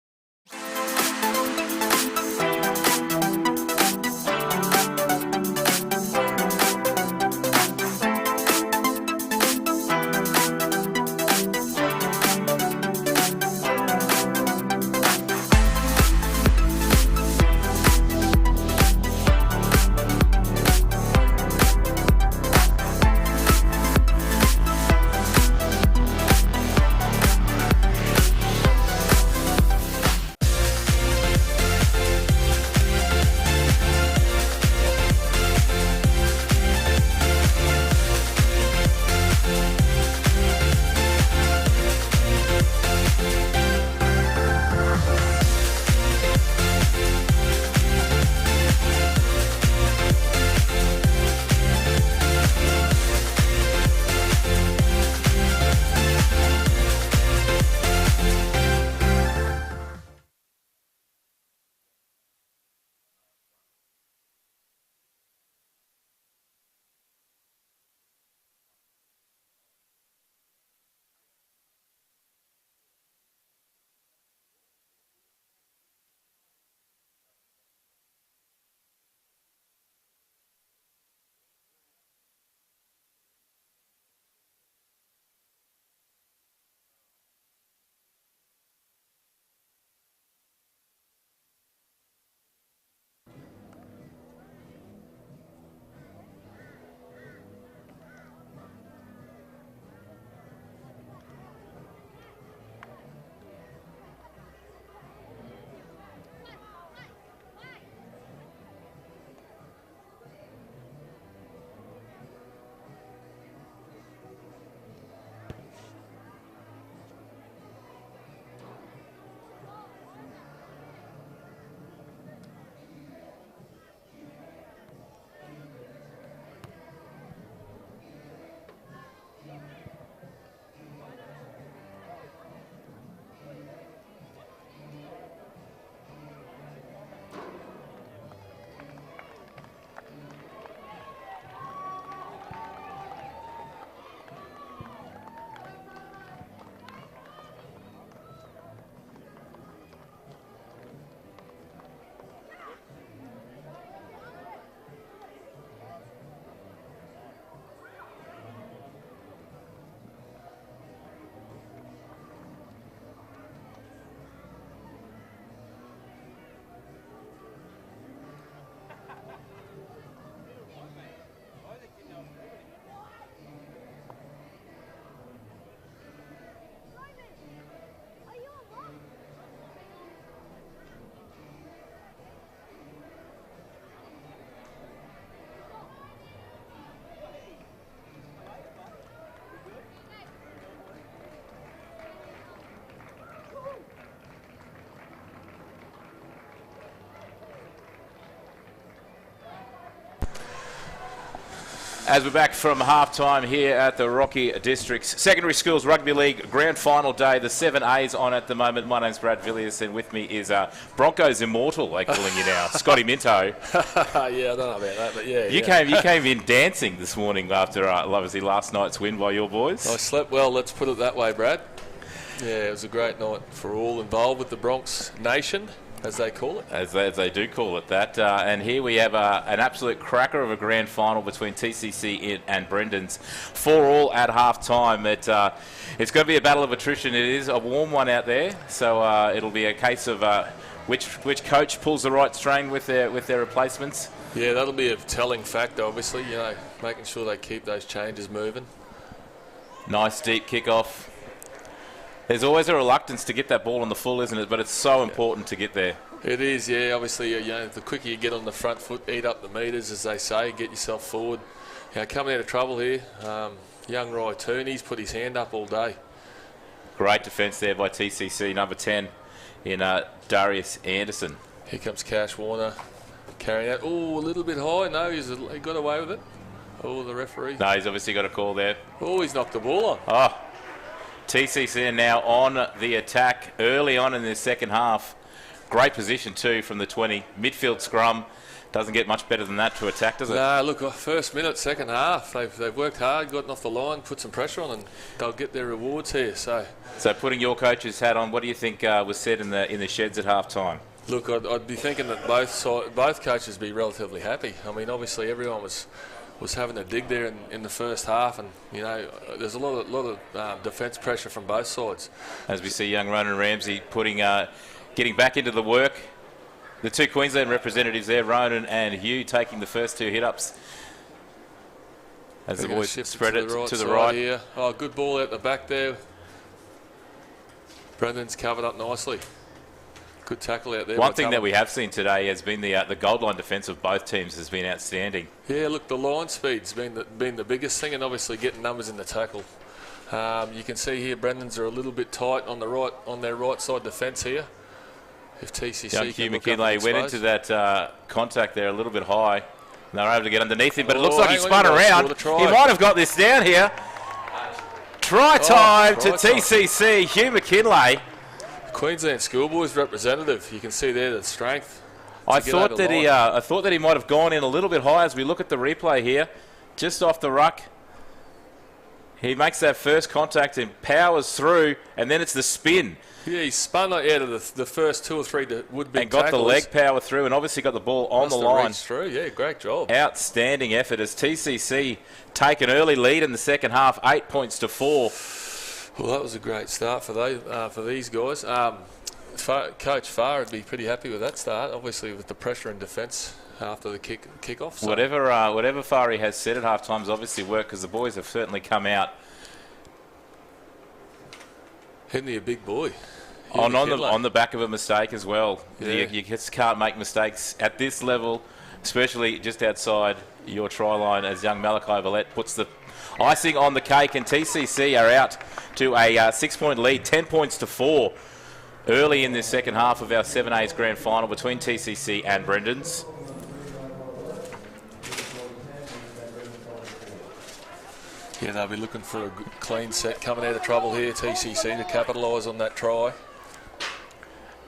As we're back from half-time here at the Rocky District's Secondary Schools Rugby League Grand Final Day. The 7A's on at the moment. My name's Brad Villiers, and with me is Broncos Immortal, they're calling you now, Scotty Minto. Yeah, I don't know about that, but yeah. You came in dancing this morning after, obviously, last night's win by your boys. I slept well, let's put it that way, Brad. Yeah, it was a great night for all involved with the Bronx Nation, as they call it. As they do call it that. And here we have an absolute cracker of a grand final between TCC and Brendan's. 4-4 at half-time. It's going to be a battle of attrition. It is a warm one out there, so it'll be a case of which coach pulls the right string with their replacements. Yeah, that'll be a telling factor, obviously, making sure they keep those changes moving. Nice deep kickoff. There's always a reluctance to get that ball on the full, isn't it? But it's so important to get there. It is, yeah. Obviously, the quicker you get on the front foot, eat up the metres, as they say, get yourself forward. Coming out of trouble here, young Rye Tooney's put his hand up all day. Great defence there by TCC, number 10 in Darius Anderson. Here comes Cash Warner carrying out. Oh, a little bit high. No, he got away with it. Oh, the referee. No, he's obviously got a call there. Oh, he's knocked the ball on. Oh. TCC are now on the attack early on in the second half. Great position too from the 20. Midfield scrum. Doesn't get much better than that to attack, does it? No, look, first minute, second half. They've worked hard, gotten off the line, put some pressure on, and they'll get their rewards here. So putting your coach's hat on, what do you think was said in the sheds at half time? Look, I'd be thinking that both coaches would be relatively happy. I mean, obviously everyone was having a dig there in the first half, and there's a lot of defence pressure from both sides. As we see young Ronan Ramsey getting back into the work. The two Queensland representatives there, Ronan and Hugh, taking the first two hit-ups. As the boys spread it to the right. Here. Oh, good ball out the back there. Brendan's covered up nicely. Good tackle out there. One thing that we have seen today has been the goal line defence of both teams has been outstanding. Yeah, look, the line speed's been the biggest thing, and obviously getting numbers in the tackle. You can see here Brendan's are a little bit tight on their right side defence here. If TCC young Hugh McKinlay went into that contact there a little bit high, and they were able to get underneath him, but it looks like he spun around. He might have got this down here. Try time to TCC, Hugh McKinlay. Queensland Schoolboys representative. You can see there the strength. I thought that he might have gone in a little bit high as we look at the replay here, just off the ruck. He makes that first contact and powers through, and then it's the spin. Yeah, he spun out of the first two or three that would be and got the leg power through, and obviously got the ball on the line. Through. Yeah, great job. Outstanding effort as TCC take an early lead in the second half, 8 points to 4. Well, that was a great start for these guys. Coach Farr would be pretty happy with that start, obviously with the pressure and defence after the kickoff. So. Whatever Farry has said at half-time has obviously worked, because the boys have certainly come out. Henry, a big boy. On the back of a mistake as well. Yeah. You just can't make mistakes at this level, especially just outside your try line, as young Malachi Villette puts the icing on the cake, and TCC are out to a 6-point lead, 10 points to 4 early in this second half of our 7A's grand final between TCC and Brendan's. Yeah, they'll be looking for a good, clean set coming out of trouble here, TCC, to capitalise on that try.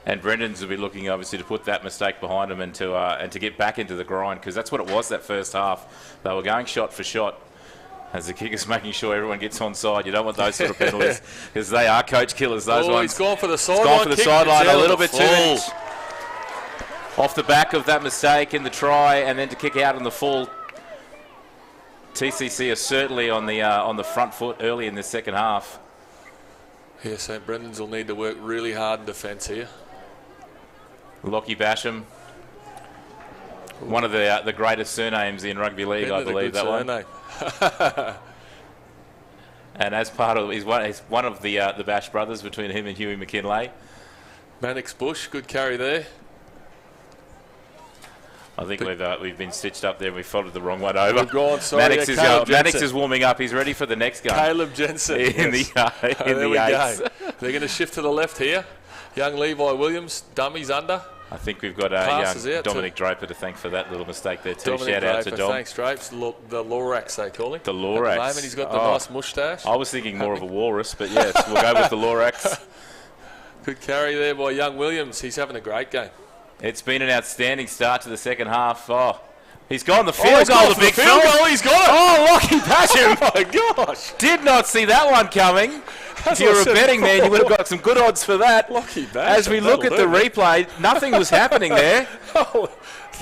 And Brendan's will be looking, obviously, to put that mistake behind them and to get back into the grind, because that's what it was that first half. They were going shot for shot as the kicker's making sure everyone gets onside. You don't want those sort of penalties, because they are coach killers, those ones. He's gone for the sideline. He's gone for the sideline a little bit too much. Off the back of that mistake in the try, and then to kick out on the full. TCC are certainly on the front foot early in the second half. Yeah, St Brendan's will need to work really hard in defence here. Lockie Basham, one of the greatest surnames in rugby league, I believe, that one. And as part of, he's one of the Bash brothers between him and Huey McKinlay. Mannix Bush, good carry there. I think we've been stitched up there and we followed the wrong one over. We've gone, sorry. Mannix is warming up. He's ready for the next game. Caleb Jensen. In the eights. They're going to shift to the left here. Young Levi Williams, dummies under. I think we've got Passes young out Dominic Draper to thank for that little mistake there too. Dominic Shout out to Draper, Dom. thanks, Drapes. The Lorax, they call him. The Lorax. At the moment, he's got the nice moustache. I was thinking more of a walrus, but yes, we'll go with the Lorax. Good carry there by young Williams. He's having a great game. It's been an outstanding start to the second half. Oh, he's gone the field goal, the big field fella. goal. He's got it. Oh, Lockie Basham. Oh my gosh! Did not see that one coming. As If you I were a said betting man, you before. would have got some good odds for that. Lockie Basham, As we look at the that'll do. replay, nothing was happening there. Oh,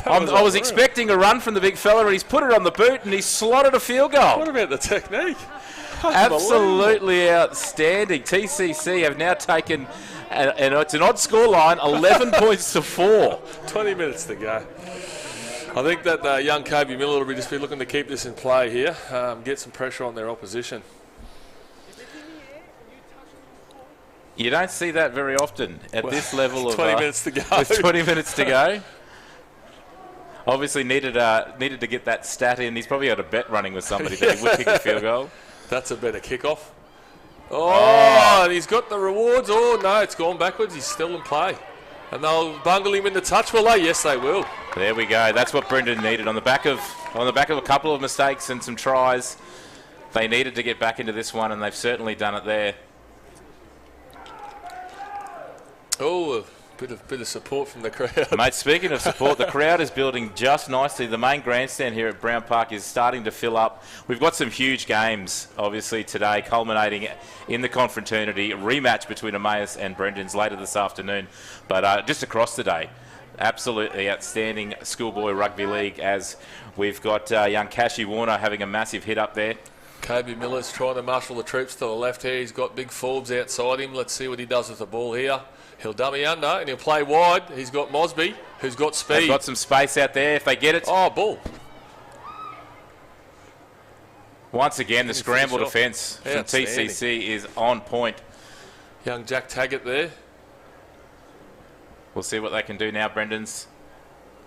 I was expecting a run from the big fella, and he's put it on the boot, and he's slotted a field goal. What about the technique? Absolutely outstanding. TCC have now taken, and it's an odd score line, 11 points to 4. 20 minutes to go. I think that young Kobe Miller will just be looking to keep this in play here, get some pressure on their opposition. You don't see that very often at this level of 20 minutes to go. With 20 minutes to go. Obviously needed to get that stat in. He's probably had a bet running with somebody that he would kick a field goal. That's a better kickoff. Oh, and he's got the rewards. Oh, no, it's gone backwards. He's still in play. And they'll bungle him in the touch, will they? Yes, they will. There we go. That's what Brendan needed on the back of a couple of mistakes and some tries. They needed to get back into this one, and they've certainly done it there. Oh, a bit of support from the crowd. Mate, speaking of support, the crowd is building just nicely. The main grandstand here at Brown Park is starting to fill up. We've got some huge games, obviously, today, culminating in the confraternity, a rematch between Emmaus and Brendan's later this afternoon. But just across the day, absolutely outstanding schoolboy rugby league, as we've got young Cashy Warner having a massive hit up there. Kobe Miller's trying to marshal the troops to the left here. He's got big Forbes outside him. Let's see what he does with the ball here. He'll dummy under and he'll play wide. He's got Mosby, who's got speed. They've got some space out there if they get it. Oh, ball. Once again, the scramble defence from Outstanding. TCC is on point. Young Jack Taggart there. We'll see what they can do now, Brendan's.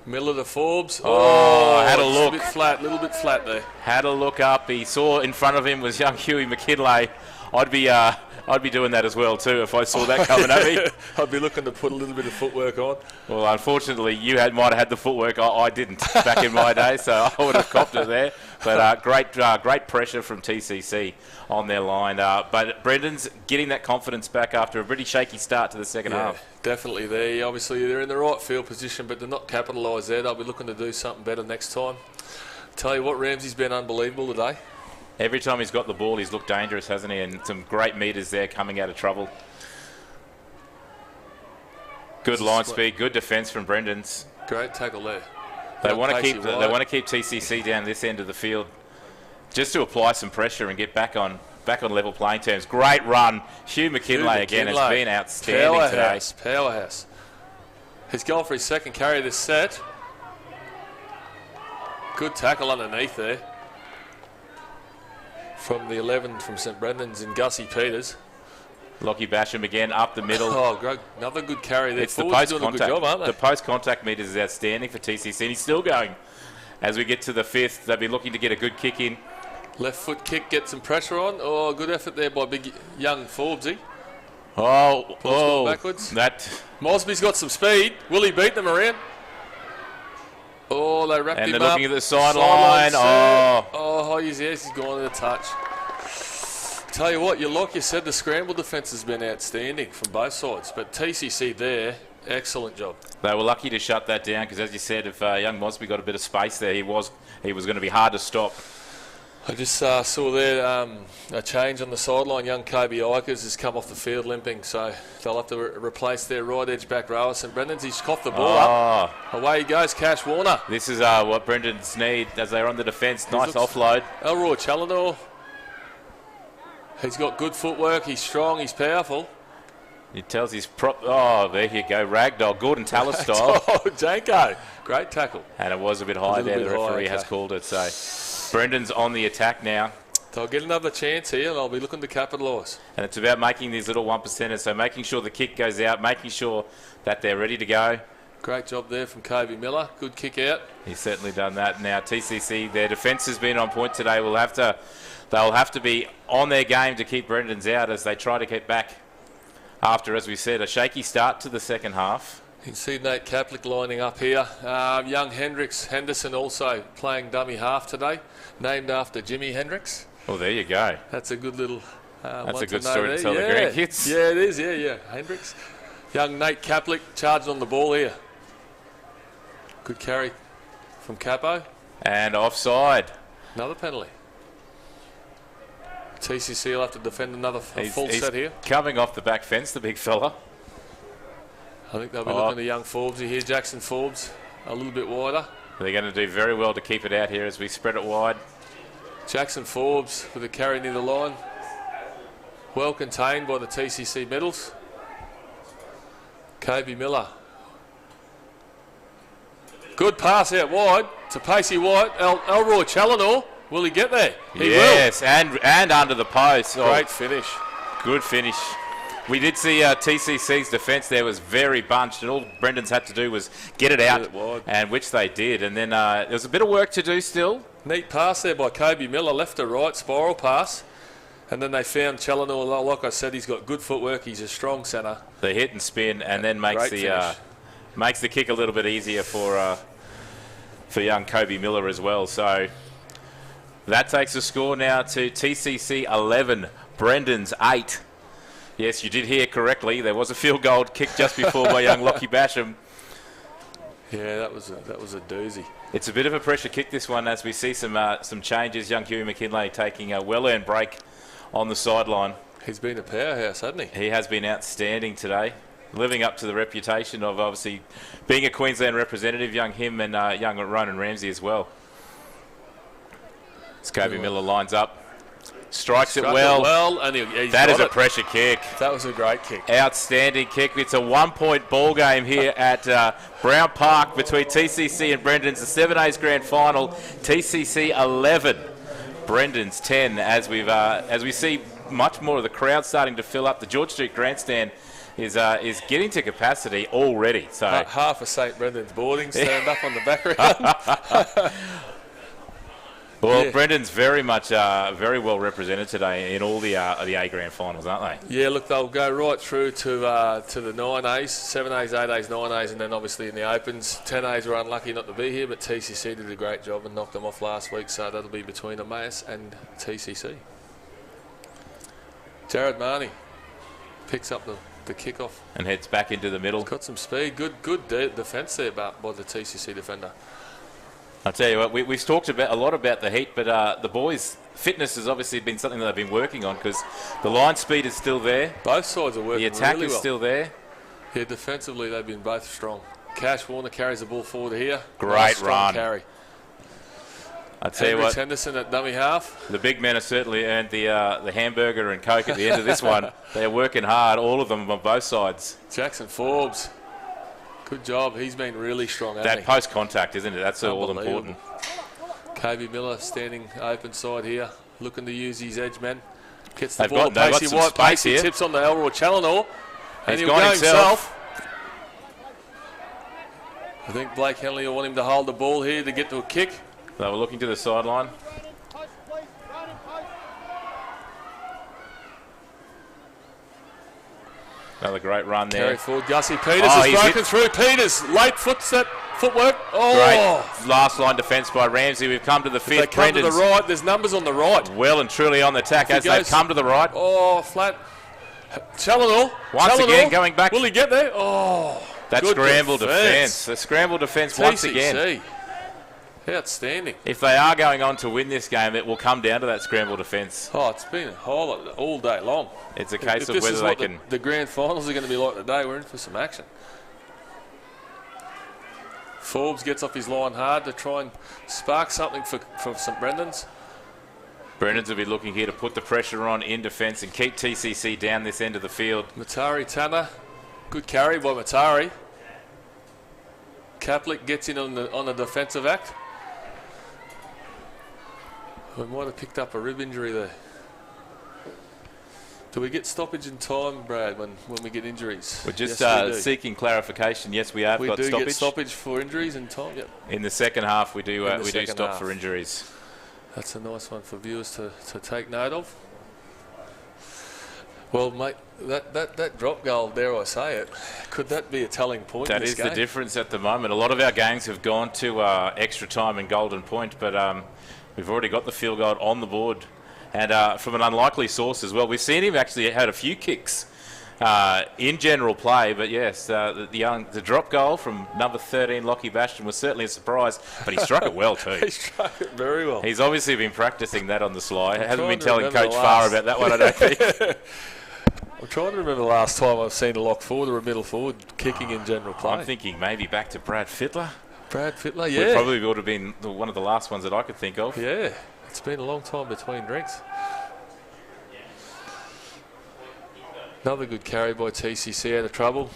Miller to Forbes. Oh, had a just look. Little bit flat there. Had a look up. He saw in front of him was young Huey McKinlay. I'd be doing that as well too if I saw that coming at me. I'd be looking to put a little bit of footwork on. Well, unfortunately, you might have had the footwork. I didn't back in my day, so I would have copped it there. But great pressure from TCC on their line. But Brendan's getting that confidence back after a pretty shaky start to the second half. Definitely there. Obviously, they're in the right field position, but they're not capitalised there. They'll be looking to do something better next time. Tell you what, Ramsey's been unbelievable today. Every time he's got the ball, he's looked dangerous, hasn't he? And some great meters there coming out of trouble. Good line speed, good defence from Brendan's. Great tackle there. They want to keep TCC down this end of the field, just to apply some pressure and get back on level playing terms. Great run, Hugh McKinlay again has been outstanding today. Powerhouse. He's going for his second carry this set. Good tackle underneath there. From the 11 from St Brendan's in Gussie Peters. Lockie Basham again up the middle. Oh, great. Another good carry there. It's the Forwards doing a good post-contact. job, aren't they? The post-contact meters is outstanding for TCC, and he's still going. As we get to the fifth, they'll be looking to get a good kick in. Left foot kick, get some pressure on. Oh, good effort there by big young Forbesy. Backwards. Mosby's got some speed. Will he beat them around? Oh, they wrapped him up. And they're looking at the sideline. He's gone to the touch. Tell you what, like you said, the scramble defence has been outstanding from both sides. But TCC there, excellent job. They were lucky to shut that down because, as you said, if young Mosby got a bit of space there, he was going to be hard to stop. I just saw there a change on the sideline. Young Kobe Ikers has come off the field limping, so they'll have to replace their right edge back rower. St Brendan's, he's coughed the ball up. Away he goes, Cash Warner. This is what Brendan's need as they're on the defence. Nice offload. Elroy Challenor. He's got good footwork. He's strong. He's powerful. He tells his prop. Oh, there you go. Ragdoll. Gordon Tallis style. Janko. Great tackle. And it was a bit high there. The referee has called it. So Brendan's on the attack now. They'll get another chance here, and they'll be looking to capitalise. And it's about making these little 1%ers. So making sure the kick goes out, making sure that they're ready to go. Great job there from Kobe Miller. Good kick out. He's certainly done that. Now TCC, their defence has been on point today. They'll have to be on their game to keep Brendan's out as they try to get back after, as we said, a shaky start to the second half. You can see Nate Kaplik lining up here. Young Henderson also playing dummy half today, named after Jimi Hendrix. Oh, there you go. That's a good little That's a good story to tell the yeah. grandkids. Yeah, it is. Yeah. Hendrix. Young Nate Kaplik charged on the ball here. Good carry from Capo. And offside. Another penalty. TCC will have to defend another full set here. Coming off the back fence, the big fella. I think they'll be looking at young Forbesy here. Jackson Forbes a little bit wider. They're going to do very well to keep it out here as we spread it wide. Jackson Forbes with a carry near the line. Well contained by the TCC middles. Kobe Miller. Good pass out wide to Pacey White. Elroy Challinor. Will he get there? He will. Yes, and under the post. Great finish. Good finish. We did see TCC's defence there was very bunched, and all Brendan's had to do was get it out, and which they did. And then there was a bit of work to do still. Neat pass there by Kobe Miller, left to right, spiral pass. And then they found Challinor. Like I said, he's got good footwork. He's a strong centre. The hit and spin, and then makes the kick a little bit easier for young Kobe Miller as well. So that takes the score now to TCC 11, Brendan's 8. Yes, you did hear correctly. There was a field goal kicked just before by young Lockie Basham. Yeah, that was a doozy. It's a bit of a pressure kick, this one, as we see some changes. Young Huey McKinlay taking a well-earned break on the sideline. He's been a powerhouse, hasn't he? He has been outstanding today, living up to the reputation of obviously being a Queensland representative. Young him and young Ronan Ramsey as well. As Kobe Miller lines up. Strikes it well. And that is a pressure kick. That was a great kick. Outstanding kick. It's a one-point ball game here at Brown Park between TCC and Brendan's. The 7A's grand final. TCC 11, Brendan's 10. As we see much more of the crowd starting to fill up. The George Street Grandstand is getting to capacity already. So half of St Brendan's boarding stand up on the background. Well, yeah. Brendan's very much very well represented today in all the A grand finals, aren't they? Yeah, look, they'll go right through to the 9As, 7As, 8As, 9As, and then obviously in the Opens. 10As were unlucky not to be here, but TCC did a great job and knocked them off last week, so that'll be between Emmaus and TCC. Jared Marnie picks up the kickoff. And heads back into the middle. Got some speed. Good defence there by the TCC defender. I'll tell you what, we've talked a lot about the heat, but the boys' fitness has obviously been something that they've been working on because the line speed is still there. Both sides are working really well. The attack is well. still there. Yeah, defensively they've been both strong. Cash Warner carries the ball forward here. Great run. Carry. I'll tell you what, Henderson at dummy half. The big men have certainly earned the hamburger and Coke at the end of this one. They're working hard, all of them on both sides. Jackson Forbes. Good job. He's been really strong, hasn't he? That post-contact, isn't it? That's all important. Kobe Miller standing open side here, looking to use his edge men. Gets the ball. They've got some space here. Tips on the Elroy Challinor. And He's he'll go himself. I think Blake Henley will want him to hold the ball here to get to a kick. They were looking to the sideline. Another great run there. Carry forward, Gussie Peters has broken through. Peters, late footwork. Oh! Great last line defence by Ramsey. We've come to the fifth. They come to the right. There's numbers on the right. Well and truly on the attack as they've come to the right. Oh, flat. Challinor. Once again going back. Will he get there? Oh, that scramble defence. The scramble defence once again. Outstanding. If they are going on to win this game, it will come down to that scramble defence. Oh, it's been a highlight all day long. It's a case of whether they can. The grand finals are going to be like today. We're in for some action. Forbes gets off his line hard to try and spark something for St Brendan's. Brendan's will be looking here to put the pressure on in defence and keep TCC down this end of the field. Matari Tanner, good carry by Matari. Kaplik gets in on the defensive act. We might have picked up a rib injury there. Do we get stoppage in time, Brad, when we get injuries? We're just seeking clarification. Yes, we have got stoppage. We do get stoppage for injuries in time, yep. In the second half, we do stop for injuries. That's a nice one for viewers to take note of. Well, mate, That drop goal, dare I say it, could that be a telling point That in this is game? the difference at the moment. A lot of our games have gone to extra time and golden point, but we've already got the field goal on the board. And from an unlikely source as well. We've seen him actually had a few kicks in general play, but yes, the drop goal from number 13, Lockie Basham, was certainly a surprise, but he struck it well too. He struck it very well. He's obviously been practicing that on the sly. Hasn't been to telling remember Coach the Farr last- about that one, I don't think. I'm trying to remember the last time I've seen a lock forward or a middle forward kicking in general play. I'm thinking maybe back to Brad Fittler. Brad Fittler, It yeah. probably would have been one of the last ones that I could think of. Yeah, it's been a long time between drinks. Another good carry by TCC out of trouble.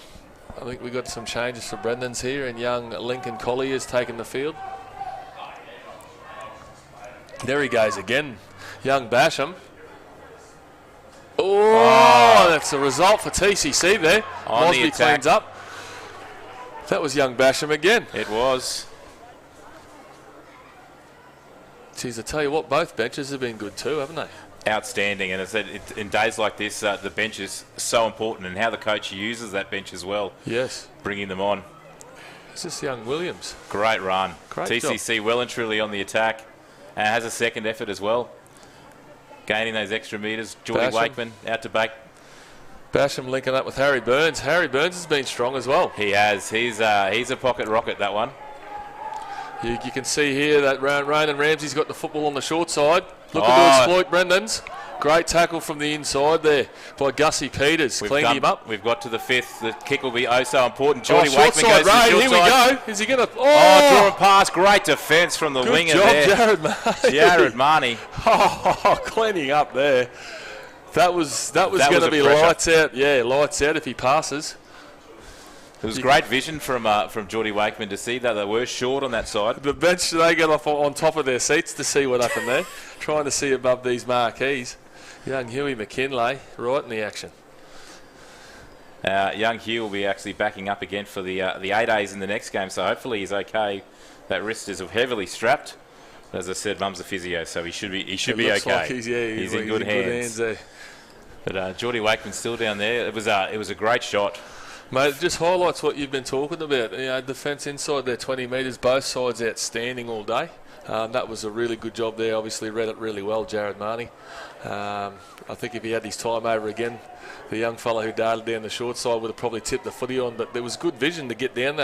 I think we got some changes for Brendan's here, and young Lincoln Collier's taken the field. There he goes again, young Basham. Oh, that's a result for TCC there. On the Mosby attack. cleans up. That was young Basham again. It was. Geez, I tell you what, both benches have been good too, haven't they? Outstanding, and I said in days like this, the bench is so important, and how the coach uses that bench as well. Yes. Bringing them on. It's just young Williams. Great run. Great TCC well and truly on the attack, and has a second effort as well. Gaining those extra metres. Geordie Basham. Wakeman out to back. Basham linking up with Harry Burns. Harry Burns has been strong as well. He has. He's a pocket rocket, that one. You can see here that Ronan Ramsey's got the football on the short side. Looking to Oh. exploit Brendan's. Great tackle from the inside there by Gussie Peters. Cleaned him up. We've got to the fifth. The kick will be oh so important. Oh, Geordie short Wakeman side, goes to Ray. the Here short we side. go. Is he going to... Oh, draw and pass. Great defence from the Good winger job, there. Jared Marnie. Jared Marnie. Oh, cleaning up there. That was going was to a be pressure. lights out. Yeah, lights out if he passes. It was great vision from Geordie Wakeman to see that they were short on that side. The bench, they got off on top of their seats to see what happened there. Trying to see above these marquees. Young Huey McKinlay right in the action. Young Hugh will be actually backing up again for the 8As in the next game, so hopefully he's okay. That wrist is heavily strapped. As I said, Mum's a physio, so he should be Looks okay. like he's in good hands. there. But Geordie Wakeman's still down there. It was a great shot. Mate, it just highlights what you've been talking about. You know, defence inside there, 20 metres, both sides outstanding all day. That was a really good job there. Obviously read it really well, Jared Marnie. I think if he had his time over again, the young fella who darted down the short side would have probably tipped the footy on, but there was good vision to get down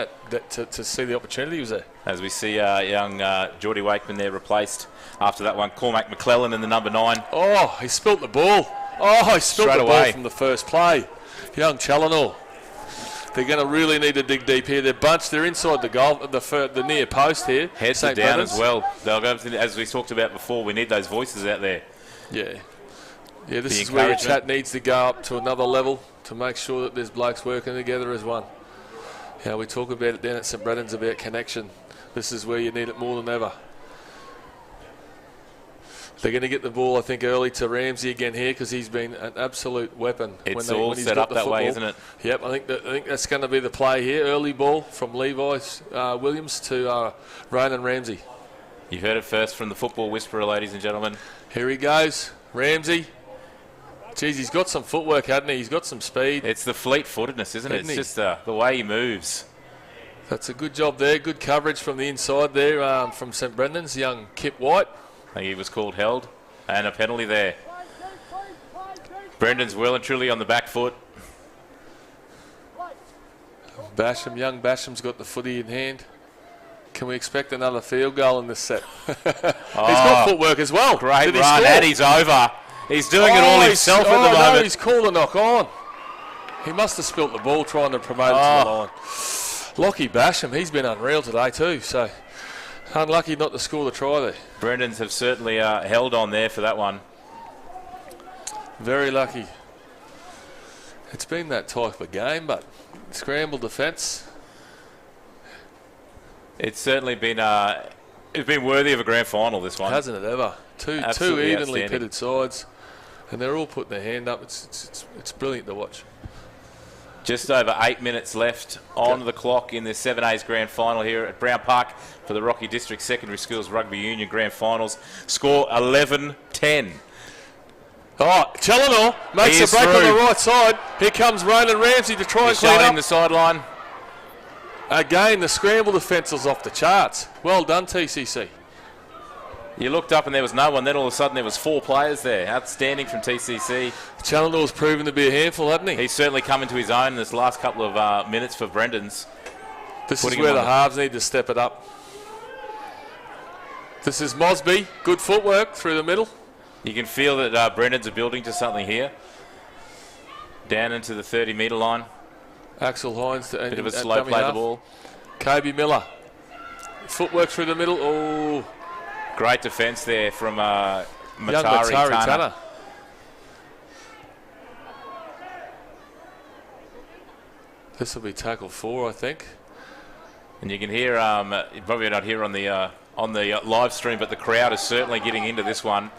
to see the opportunity was there. As we see young Geordie Wakeman there replaced after that one. Cormac McClellan in the number 9. Oh, he spilt the ball. Oh, he spilt Straight the away. ball from the first play. Young Challenor. They're going to really need to dig deep here. They're bunched. They're inside the goal, the near post here. Heads are St. down Brendan's. as well. They'll go, as we talked about before, we need those voices out there. Yeah. Yeah, this The is where your encouragement. chat needs to go up to another level to make sure that there's blokes working together as one. Yeah, we talk about it down at St. Brendan's about connection. This is where you need it more than ever. They're going to get the ball, I think, early to Ramsey again here because he's been an absolute weapon. It's when all he's set got up the that way, football. isn't it? Yep, I think that's going to be the play here. Early ball from Levi Williams to Ronan Ramsey. You've heard it first from the football whisperer, ladies and gentlemen. Here he goes, Ramsey. Geez, he's got some footwork, hasn't he? He's got some speed. It's the fleet-footedness, isn't it? Isn't It's he? just the way he moves. That's a good job there. Good coverage from the inside there from St. Brendan's, young Kip White. I think he was called held, and a penalty there. Brendan's well and truly on the back foot. Basham, young Basham's got the footy in hand. Can we expect another field goal in this set? He's got footwork as well. Great Did he run, score? and he's over. He's doing it all himself at the No, moment. he's called a knock on. He must have spilt the ball trying to promote it to the line. Lockie Basham, he's been unreal today too, so unlucky not to score the try there. Brendan's have certainly held on there for that one. Very lucky. It's been that type of game, but scramble defence. It's certainly been it's been worthy of a grand final, this one. Hasn't it ever? Two Absolutely evenly outstanding. pitted sides, and they're all putting their hand up. It's brilliant to watch. Just over 8 minutes left on the clock in the 7A's grand final here at Brown Park for the Rocky District Secondary Schools Rugby Union grand finals. Score 11-10. Oh, Challenor makes a break on the right side. Here comes Ronan Ramsey to try and clean up. The sideline. Again, the scramble defence was off the charts. Well done, TCC. You looked up and there was no one. Then all of a sudden there was 4 players there. Outstanding from TCC. Challenor's proven to be a handful, hasn't he? He's certainly come into his own in this last couple of minutes for Brendan's. This is where the halves need to step it up. This is Mosby. Good footwork through the middle. You can feel that Brendan's are building to something here. Down into the 30-metre line. Axel Hines. Bit of a slow play the ball. Kobe Miller. Footwork through the middle. Oh. Great defence there from Matari Tanner. This will be tackle 4, I think. And you can hear, probably not here on the live stream, but the crowd is certainly getting into this one.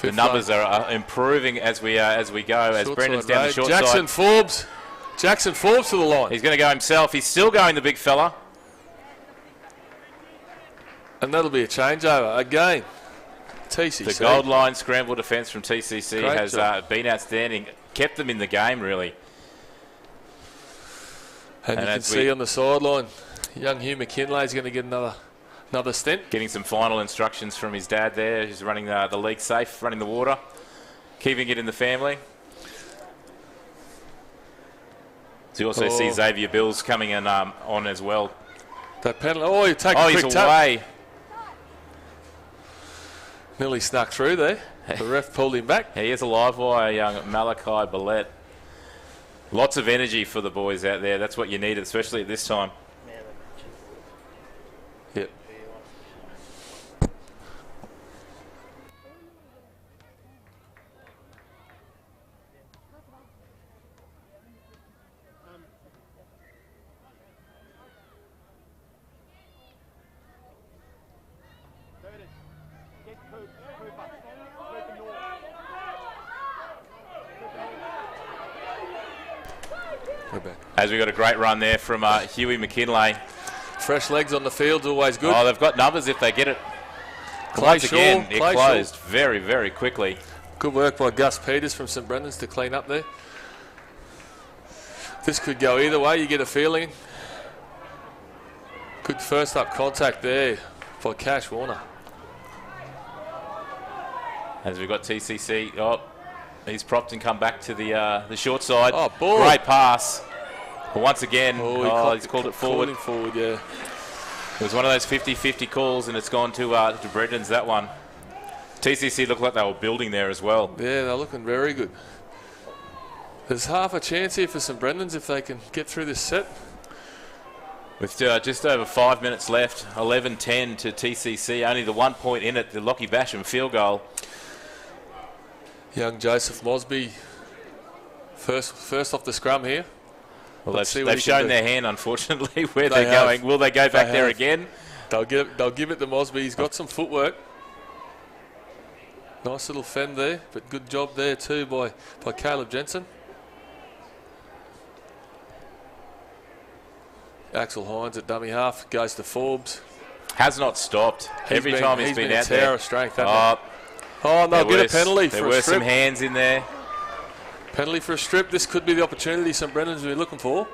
The numbers are improving as we go. As Brendan's down the short side. Forbes. Jackson Forbes to the line. He's going to go himself. He's still going, the big fella. And that'll be a changeover again. TCC. The gold line scramble defence from TCC has been outstanding. Kept them in the game, really. And you can see on the sideline, young Hugh McKinlay is going to get another stint. Getting some final instructions from his dad there. He's running the league safe, running the water, keeping it in the family. So you also see Xavier Bills coming in on as well. That penalty. Oh, you take a quick he's away. Nearly snuck through there. The ref pulled him back. He is a live wire, young Malachi Billette. Lots of energy for the boys out there. That's what you need, especially at this time. Yep. As we got a great run there from Huey McKinlay. Fresh legs on the field, always good. Oh, they've got numbers if they get it. Once again, it closed very, very quickly. Good work by Gus Peters from St Brendan's to clean up there. This could go either way, you get a feeling. Good first up contact there by Cash Warner. As we've got TCC, he's propped and come back to the short side. Oh, ball. Great pass. But once again, he's called it forward. Forward, yeah. It was one of those 50-50 calls, and it's gone to Brendan's, that one. TCC looked like they were building there as well. Yeah, they're looking very good. There's half a chance here for St Brendan's if they can get through this set. With just over 5 minutes left, 11-10 to TCC. Only the 1 point in it, the Lockie Basham field goal. Young Joseph Mosby, first off the scrum here. Well, they've shown their hand, unfortunately, where they're going. Will they go back there again? They'll give it to Mosby. He's got some footwork. Nice little fend there, but good job there too by Caleb Jensen. Axel Hines at dummy half goes to Forbes. Has not stopped. Every time he's been out there. He's been a tower of strength, hasn't he? Oh, and they'll get a penalty for a strip. There were some hands in there. Penalty for a strip. This could be the opportunity St Brendan's will be looking for.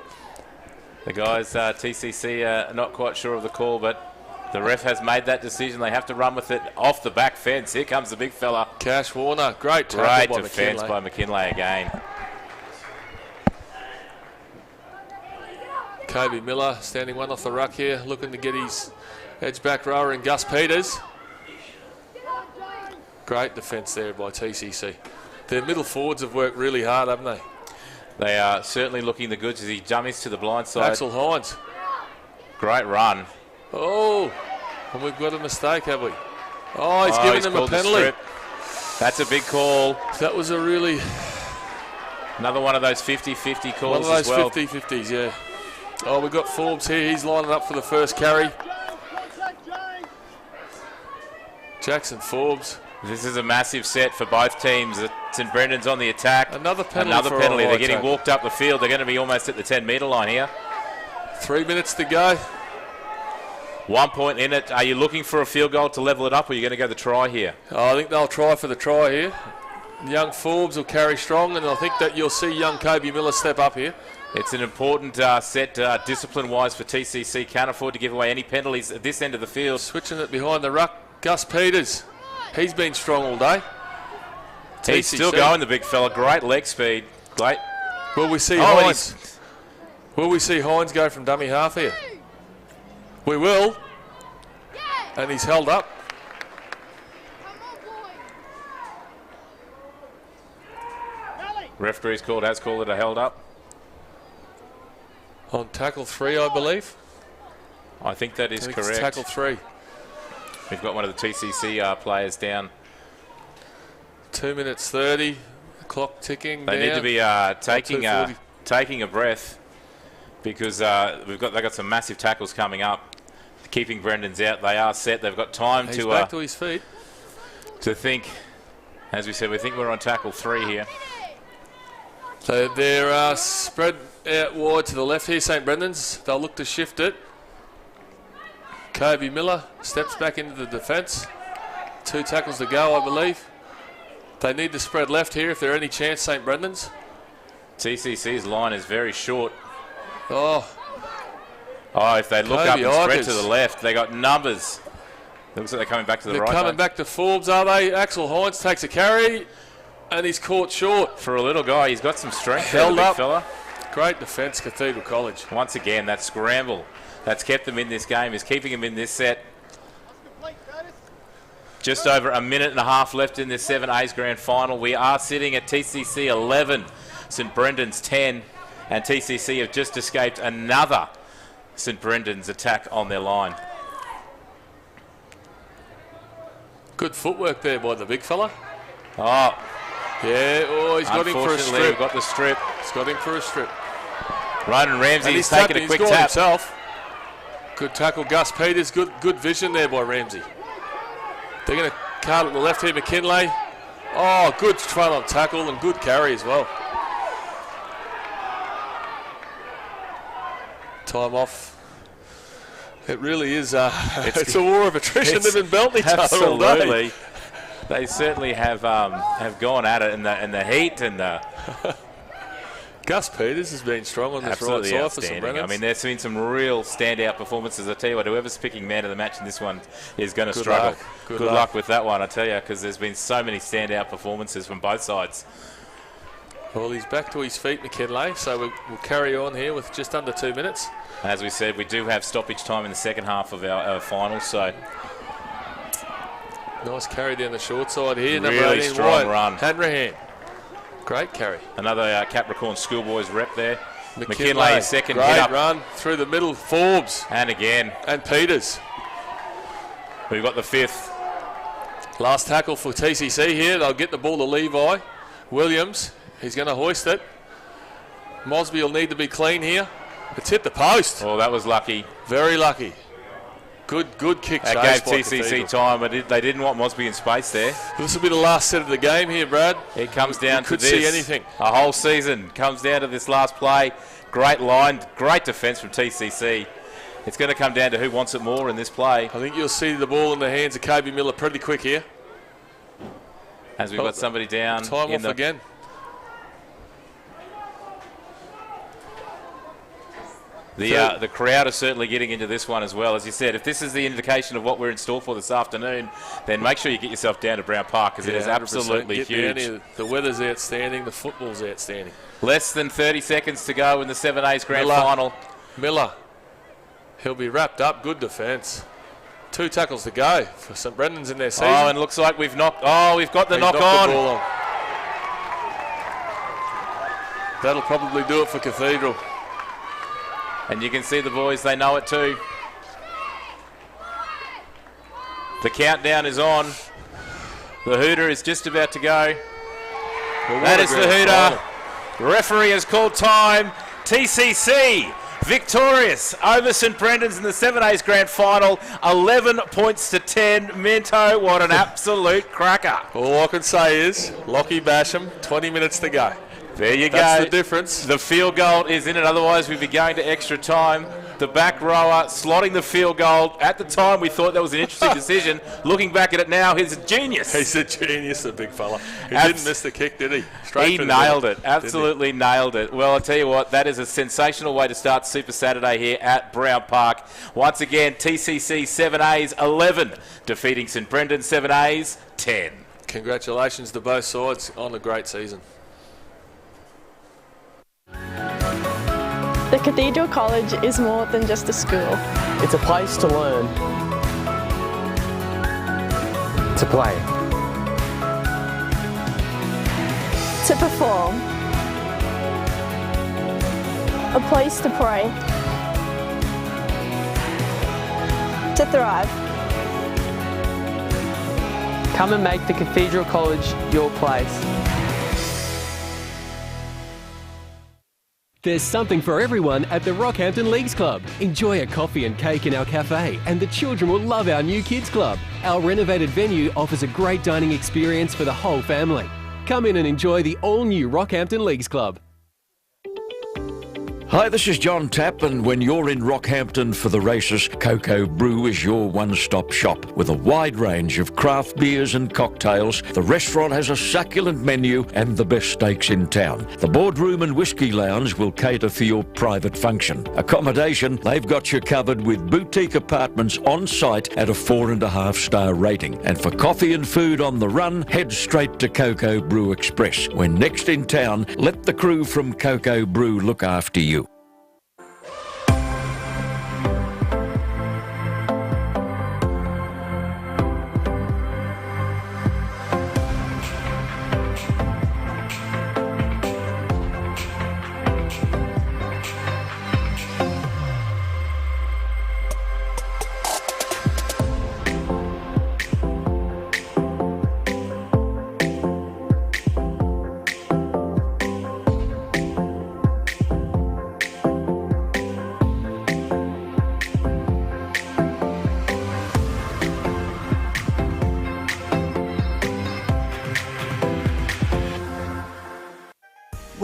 The guys, TCC, are not quite sure of the call, but the ref has made that decision. They have to run with it off the back fence. Here comes the big fella. Cash Warner. Great tackle by defence McKinlay. by McKinlay again. Kobe Miller standing one off the ruck here, looking to get his edge back rower in Gus Peters. Great defence there by TCC. Their middle forwards have worked really hard, haven't they? They are certainly looking the goods as he jumps to the blind side. Axel Hines. Great run. Oh, and we've got a mistake, have we? Oh, he's giving them a penalty. That's a big call. That was a really... Another one of those 50-50 calls. One of those as well. 50-50s, yeah. Oh, we've got Forbes here. He's lining up for the first carry. Jackson Forbes. This is a massive set for both teams. St Brendan's on the attack. Another penalty. They're getting walked up the field. They're going to be almost at the 10-metre line here. 3 minutes to go. 1 point in it. Are you looking for a field goal to level it up, or are you going to go the try here? Oh, I think they'll try for the try here. Young Forbes will carry strong, and I think that you'll see young Kobe Miller step up here. It's an important set discipline-wise for TCC. Can't afford to give away any penalties at this end of the field. Switching it behind the ruck, Gus Peters. He's been strong all day. He's still going, the big fella. Great leg speed. Great. Will we see Hines? Will we see Hines go from dummy half here? We will. And he's held up. Referee's has called it a held up. On tackle 3, I believe. I think that is correct. It's tackle 3. We've got one of the TCC players down. 2 minutes 30. Clock ticking. They need to be taking a breath, because they got some massive tackles coming up. Keeping Brendan's out. They are set. They've got time He's back to his feet. To think. As we said, we think we're on tackle 3 here. So they're spread out wide to the left here, St Brendan's. They'll look to shift it. Kobe Miller steps back into the defence. 2 tackles to go, I believe. They need to spread left here if there are any chance, St Brendan's. TCC's line is very short. Oh, if they look up and spread to the left, they got numbers. It looks like they're coming back to the right. They're coming back to Forbes, are they? Axel Hines takes a carry, and he's caught short. For a little guy, he's got some strength. Held there, the up. big fella. Great defence, Cathedral College. Once again, that scramble that's kept them in this game is keeping them in this set. Just over a minute and a half left in this 7A's grand final. We are sitting at TCC 11, St Brendan's 10, and TCC have just escaped another St Brendan's attack on their line. Good footwork there by the big fella. Oh, yeah. Oh, he's got him for a strip. We've got the strip. He's got him for a strip. Ronan Ramsey's taking a quick tap. Himself. Good tackle, Gus Peters. Good vision there by Ramsey. They're going to card it to the left here, McKinlay. Oh, good front on tackle and good carry as well. Time off. It really is. It's a war of attrition. They've been belting each other all day. They certainly have gone at it in the heat and the. Gus Peters has been strong on this right side for St Brendan's. I mean, there's been some real standout performances. I tell you what, whoever's picking man of the match in this one is going to struggle. Good luck with that one, I tell you, because there's been so many standout performances from both sides. Well, he's back to his feet, McKinlay, so we'll carry on here with just under 2 minutes. As we said, we do have stoppage time in the second half of our final, so. Nice carry down the short side here. Really strong run. Hanrahan. Great carry. Another Capricorn Schoolboys rep there. McKinlay second great hit up. Run through the middle. Forbes. And again. And Peters. We've got the 5th. Last tackle for TCC here. They'll get the ball to Levi. Williams. He's going to hoist it. Mosby will need to be clean here. It's hit the post. Oh, that was lucky. Very lucky. Good kick. That gave TCC time, but they didn't want Mosby in space there. This will be the last set of the game here, Brad. It comes down to this. Could see anything. A whole season comes down to this last play. Great line, great defence from TCC. It's going to come down to who wants it more in this play. I think you'll see the ball in the hands of Kobe Miller pretty quick here. As we've got somebody down. Time off again. The crowd are certainly getting into this one as well. As you said, if this is the indication of what we're in store for this afternoon, then make sure you get yourself down to Brown Park, because it is absolutely huge. The weather's outstanding. The football's outstanding. Less than 30 seconds to go in the 7A's grand final. Miller. He'll be wrapped up. Good defence. 2 tackles to go for St Brendan's in their season. Oh, and it looks like we've got the knock on. The ball on. That'll probably do it for Cathedral. And you can see the boys, they know it too. The countdown is on. The hooter is just about to go. Well, that is the hooter. The referee has called time. TCC victorious over St Brendan's in the 7A's grand final. 11 points to 10. Minto, what an absolute cracker. All I can say is, Lockie Basham, 20 minutes to go. There you go. That's the difference. The field goal is in it, otherwise we'd be going to extra time. The back rower slotting the field goal. At the time, we thought that was an interesting decision. Looking back at it now, he's a genius. He's a genius, the big fella. He didn't miss the kick, did he? He nailed it. Absolutely nailed it. Well, I'll tell you what, that is a sensational way to start Super Saturday here at Brown Park. Once again, TCC 7As 11, defeating St Brendan 7As 10. Congratulations to both sides on a great season. The Cathedral College is more than just a school. It's a place to learn, to play, To perform. A place to pray. To thrive. come and make the Cathedral College your place. There's something for everyone at the Rockhampton Leagues Club. Enjoy a coffee and cake in our cafe, and the children will love our new kids club. Our renovated venue offers a great dining experience for the whole family. Come in and enjoy the all-new Rockhampton Leagues Club. Hi, this is John Tapp, and when you're in Rockhampton for the races, Cocoa Brew is your one-stop shop. With a wide range of craft beers and cocktails, the restaurant has a succulent menu and the best steaks in town. The boardroom and whiskey lounge will cater for your private function. Accommodation, they've got you covered with boutique apartments on site at a 4.5-star rating. And for coffee and food on the run, head straight to Cocoa Brew Express. When next in town, let the crew from Cocoa Brew look after you.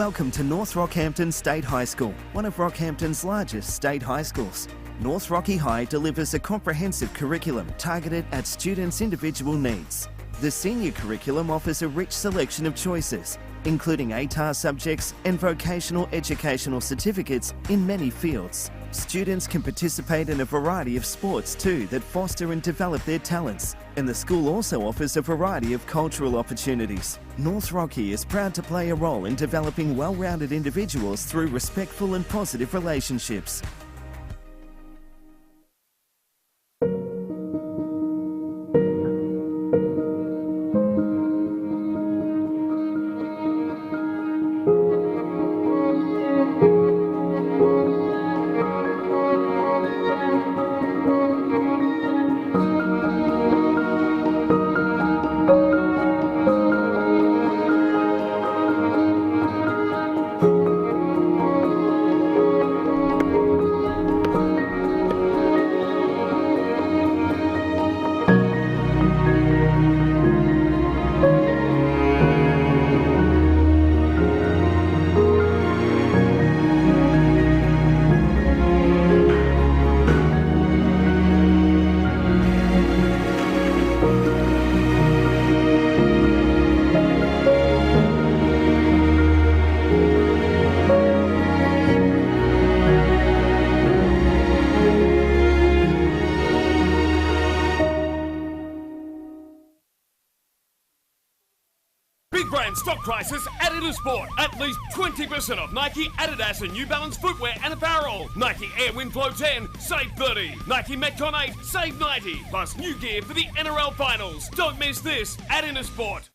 Welcome to North Rockhampton State High School, one of Rockhampton's largest state high schools. North Rocky High delivers a comprehensive curriculum targeted at students' individual needs. The senior curriculum offers a rich selection of choices, including ATAR subjects and vocational educational certificates in many fields. Students can participate in a variety of sports too that foster and develop their talents, and the school also offers a variety of cultural opportunities. North Rocky is proud to play a role in developing well-rounded individuals through respectful and positive relationships. Stock prices at Intersport. At least 20% off Nike, Adidas and New Balance footwear and apparel. Nike Air Windflow 10, save 30. Nike Metcon 8, save 90. Plus new gear for the NRL finals. Don't miss this at Intersport.